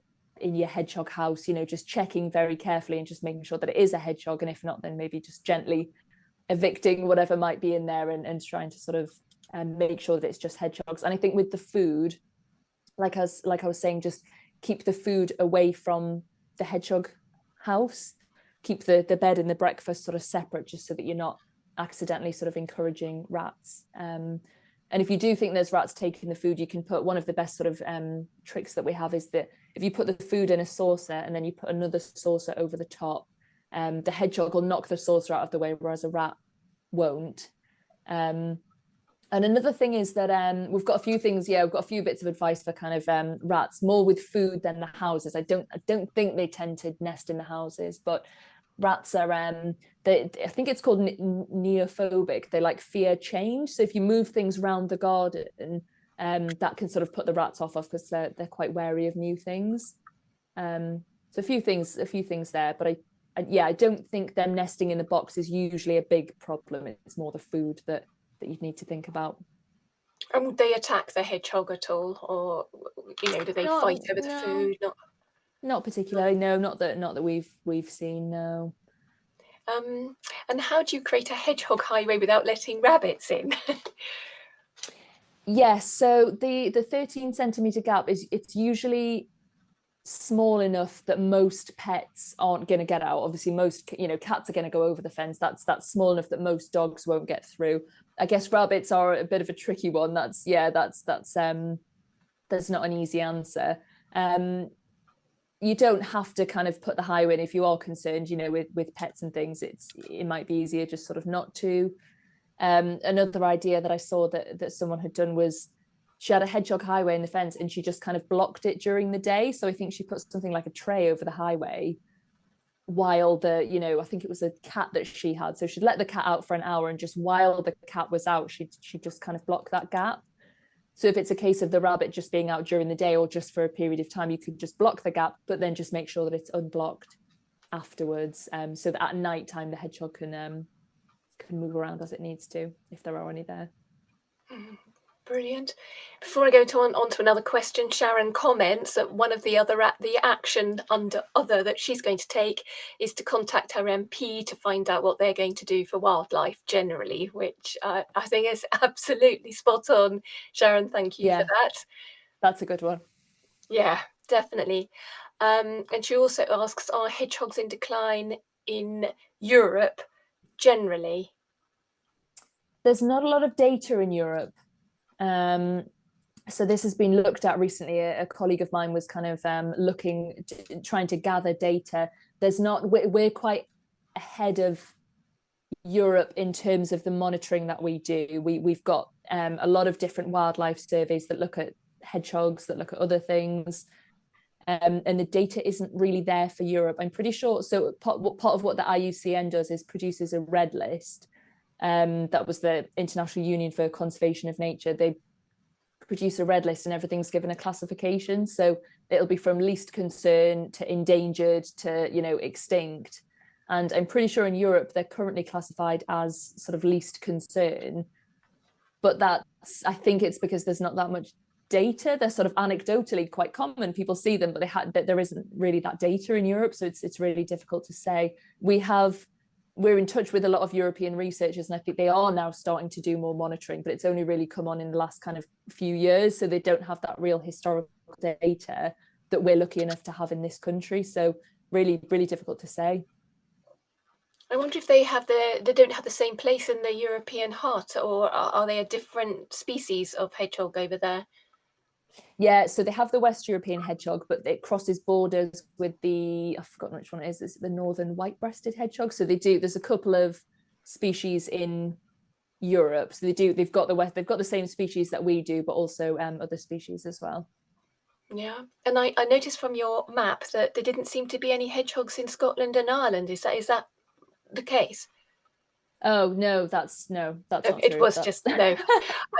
hedgehog house, just checking very carefully and just making sure that it is a hedgehog. And if not, then maybe just gently evicting whatever might be in there and trying to sort of make sure that it's just hedgehogs. And I think with the food, like I was saying, just keep the food away from the hedgehog house, keep the bed and the breakfast sort of separate, just so that you're not accidentally sort of encouraging rats. And if you do think there's rats taking the food, you can put, one of the best sort of tricks that we have is that if you put the food in a saucer and then you put another saucer over the top, the hedgehog will knock the saucer out of the way, whereas a rat won't. And another thing is that we've got a few things. We've got a few bits of advice for kind of rats, more with food than the houses. I don't think they tend to nest in the houses, but rats are I think it's called neophobic. They like fear change. So if you move things around the garden, that can sort of put the rats off because they're quite wary of new things. So a few things there, but I don't think them nesting in the box is usually a big problem. It's more the food that you'd need to think about.
And would they attack the hedgehog at all, or do they fight over the food?
Not particularly. No, not that we've seen. No.
And how do you create a hedgehog highway without letting rabbits in?
Yes, so the 13 centimeter gap it's usually small enough that most pets aren't going to get out. Obviously, most cats are going to go over the fence. That's small enough that most dogs won't get through. I guess rabbits are a bit of a tricky one. That's not an easy answer. You don't have to kind of put the highway in if you are concerned, with pets and things. It might be easier just sort of not to. Another idea that I saw that someone had done was she had a hedgehog highway in the fence and she just kind of blocked it during the day. So I think she put something like a tray over the highway while I think it was a cat that she had. So she'd let the cat out for an hour, and just while the cat was out, she'd just kind of block that gap. So if it's a case of the rabbit just being out during the day or just for a period of time, you could just block the gap, but then just make sure that it's unblocked afterwards, so that at night time the hedgehog can move around as it needs to, if there are any there.
Brilliant. Before I go on to another question, Sharon comments that one of the action under other that she's going to take is to contact her MP to find out what they're going to do for wildlife generally, which I think is absolutely spot on. Sharon, thank you for that.
That's a good one.
Yeah, definitely. And she also asks, are hedgehogs in decline in Europe generally?
There's not a lot of data in Europe. So this has been looked at recently. A colleague of mine was kind of trying to gather data. We're quite ahead of Europe in terms of the monitoring that we do. We've got a lot of different wildlife surveys that look at hedgehogs, that look at other things. And the data isn't really there for Europe, I'm pretty sure. So part of what the IUCN does is produces a red list. That was the International Union for Conservation of Nature. They produce a red list and everything's given a classification. So it'll be from least concern to endangered to, extinct. And I'm pretty sure in Europe, they're currently classified as sort of least concern. But I think it's because there's not that much data. They're sort of anecdotally quite common. People see them, but there isn't really that data in Europe. So it's really difficult to say. We're in touch with a lot of European researchers, and I think they are now starting to do more monitoring, but it's only really come on in the last kind of few years. So they don't have that real historical data that we're lucky enough to have in this country. So really, really difficult to say.
I wonder if they don't have the same place in the European heart, or are they a different species of hedgehog over there?
Yeah, so they have the West European hedgehog, but it crosses borders with I've forgotten which one it is. It's the northern white-breasted hedgehog. So there's a couple of species in Europe. So they've got the same species that we do, but also other species as well.
Yeah, and I noticed from your map that there didn't seem to be any hedgehogs in Scotland and Ireland. Is that the case?
Oh no, that's not true.
It was just no.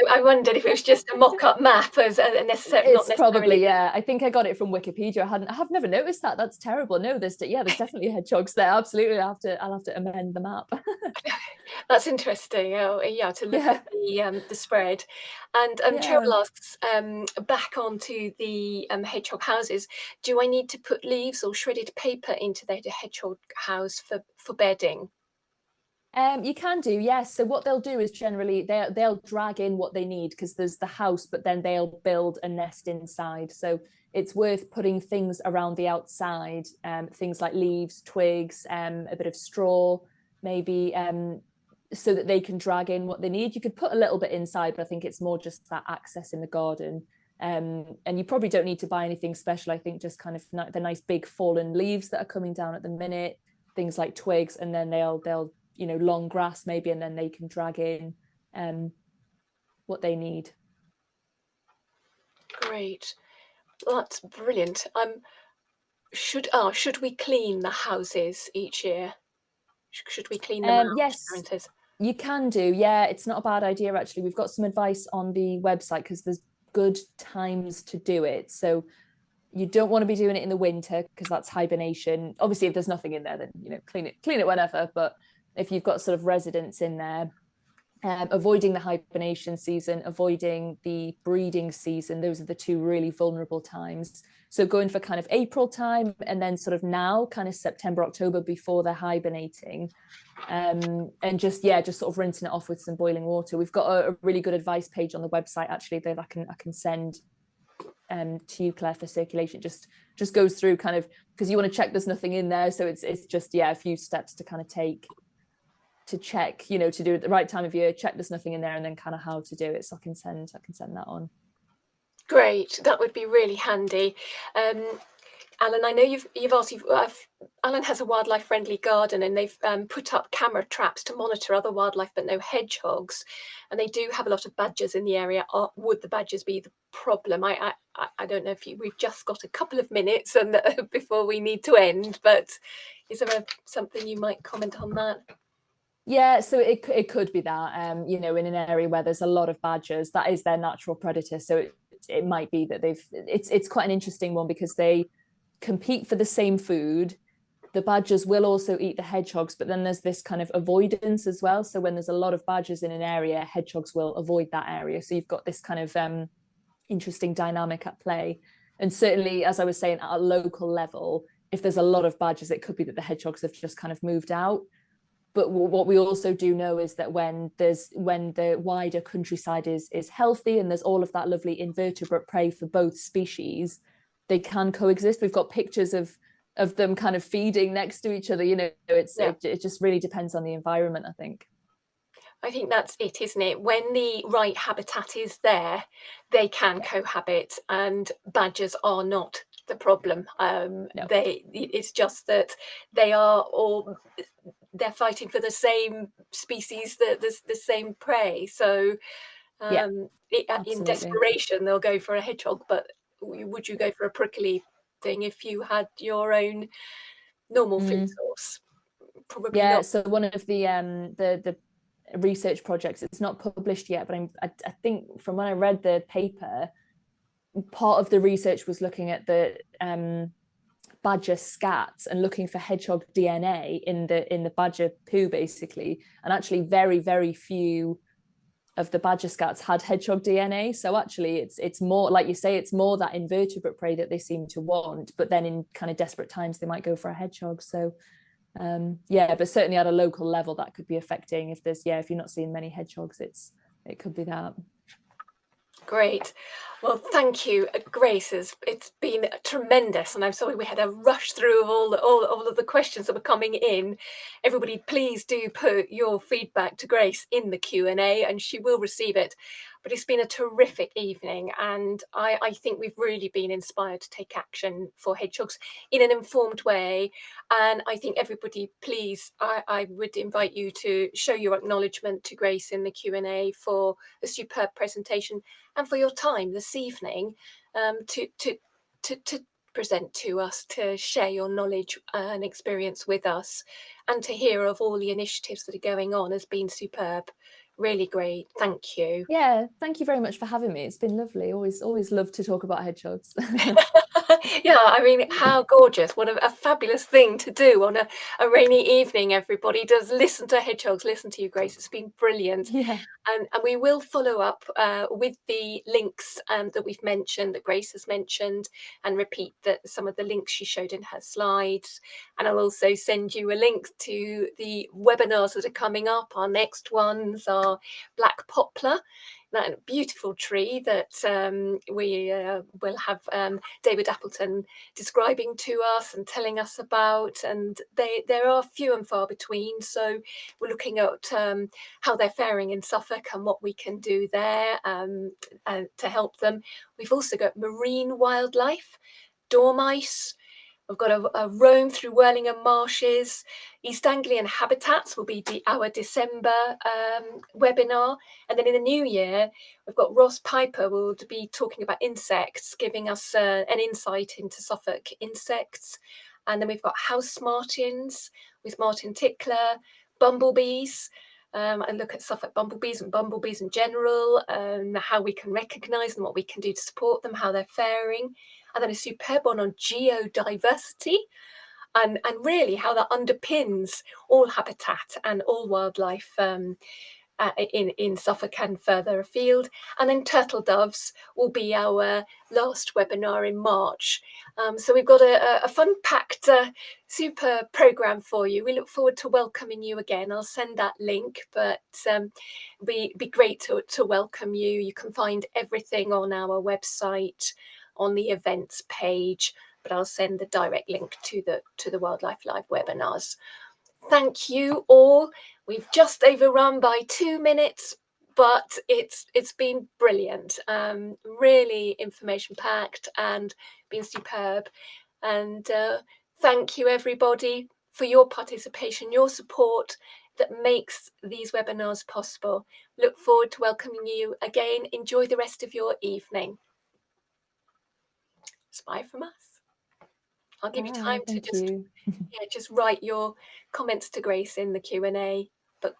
I wondered if it was just a mock-up map as not necessarily.
Probably, yeah. I think I got it from Wikipedia. I have never noticed that. That's terrible. No, there's definitely hedgehogs there. Absolutely, I'll have to amend the map.
That's interesting. Oh, yeah, to look at the spread. And Cheryl asks, back onto the hedgehog houses. Do I need to put leaves or shredded paper into the hedgehog house for bedding?
You can do, yes. So what they'll do is generally they'll drag in what they need, because there's the house, but then they'll build a nest inside. So it's worth putting things around the outside, things like leaves, twigs, a bit of straw, maybe, so that they can drag in what they need. You could put a little bit inside, but I think it's more just that access in the garden. And you probably don't need to buy anything special. I think just kind of the nice big fallen leaves that are coming down at the minute, things like twigs, and then they'll long grass maybe, and then they can drag in what they need.
Great, that's brilliant. Should we clean the houses each year? Should we clean them out?
Yes, you can do. Yeah, it's not a bad idea actually. We've got some advice on the website, because there's good times to do it. So you don't want to be doing it in the winter, because that's hibernation. Obviously, if there's nothing in there, then clean it whenever. But if you've got sort of residents in there, avoiding the hibernation season, avoiding the breeding season. Those are the two really vulnerable times. So going for kind of April time, and then sort of now kind of September, October, before they're hibernating. And just sort of rinsing it off with some boiling water. We've got a really good advice page on the website actually that I can send to you, Claire, for circulation. Just goes through kind of, because you want to check there's nothing in there, so it's just a few steps to kind of take to check, to do it at the right time of year, check there's nothing in there, and then kind of how to do it. So I can send that on.
Great, that would be really handy. Alan, I know you've asked. Alan has a wildlife-friendly garden, and they've put up camera traps to monitor other wildlife, but no hedgehogs. And they do have a lot of badgers in the area. Would the badgers be the problem? I don't know if we've just got a couple of minutes and before we need to end. But is there something you might comment on that?
Yeah, so it could be that in an area where there's a lot of badgers, that is their natural predator. So it might be that it's quite an interesting one, because they compete for the same food. The badgers will also eat the hedgehogs, but then there's this kind of avoidance as well. So when there's a lot of badgers in an area, hedgehogs will avoid that area. So you've got this kind of interesting dynamic at play. And certainly, as I was saying, at a local level, if there's a lot of badgers, it could be that the hedgehogs have just kind of moved out. But what we also do know is that when the wider countryside is healthy and there's all of that lovely invertebrate prey for both species, they can coexist. We've got pictures of them kind of feeding next to each other. It just really depends on the environment, I think.
I think that's it, isn't it? When the right habitat is there, they can cohabit, and badgers are not the problem. No. It's just that they're fighting for the same species, the same prey. So in desperation, they'll go for a hedgehog. But would you go for a prickly thing if you had your own normal food source? Probably not.
So one of the research projects, it's not published yet, but I think from when I read the paper, part of the research was looking at the badger scats and looking for hedgehog DNA in the badger poo, basically. And actually very, very few of the badger scats had hedgehog DNA. So actually it's more, like you say, it's more that invertebrate prey that they seem to want, but then in kind of desperate times they might go for a hedgehog. So but certainly at a local level that could be affecting, if you're not seeing many hedgehogs, it could be that.
Great. Well, thank you, Grace. It's been tremendous, and I'm sorry we had a rush through of all of the questions that were coming in. Everybody, please do put your feedback to Grace in the Q&A, and she will receive it. But it's been a terrific evening, and I think we've really been inspired to take action for hedgehogs in an informed way. And I think everybody, please, I would invite you to show your acknowledgement to Grace in the Q&A for a superb presentation, and for your time this evening to present to us, to share your knowledge and experience with us, and to hear of all the initiatives that are going on has been superb. Really great. Thank you.
Yeah, thank you very much for having me. It's been lovely. Always love to talk about hedgehogs.
Yeah, I mean, how gorgeous. What a fabulous thing to do on a rainy evening. Everybody does listen to hedgehogs, listen to you, Grace. It's been brilliant.
Yeah.
And we will follow up with the links that we've mentioned, that Grace has mentioned, and repeat some of the links she showed in her slides. And I'll also send you a link to the webinars that are coming up. Our next ones are Black Poplar, that beautiful tree that we will have David Appleton describing to us and telling us about. And there are few and far between. So we're looking at how they're faring in Suffolk and what we can do there to help them. We've also got marine wildlife, dormice. We've got a roam through Whirlingham Marshes. East Anglian Habitats will be our December webinar. And then in the new year, we've got Ross Piper will be talking about insects, giving us an insight into Suffolk insects. And then we've got house martins with Martin Tickler, bumblebees, and look at Suffolk bumblebees and bumblebees in general, how we can recognise them, what we can do to support them, how they're faring. And then a superb one on geodiversity, and really how that underpins all habitat and all wildlife in Suffolk and further afield. And then turtle doves will be our last webinar in March. So we've got a fun-packed, super programme for you. We look forward to welcoming you again. I'll send that link, but be great to welcome you. You can find everything on our website, on the events page, but I'll send the direct link to the Wildlife Live webinars. Thank you all. We've just overrun by 2 minutes, but it's been brilliant. Really information packed and been superb. And thank you everybody for your participation, your support that makes these webinars possible. Look forward to welcoming you again. Enjoy the rest of your evening. It's bye from us. I'll give you time to just write your comments to Grace in the Q&A, but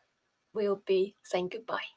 we'll be saying goodbye.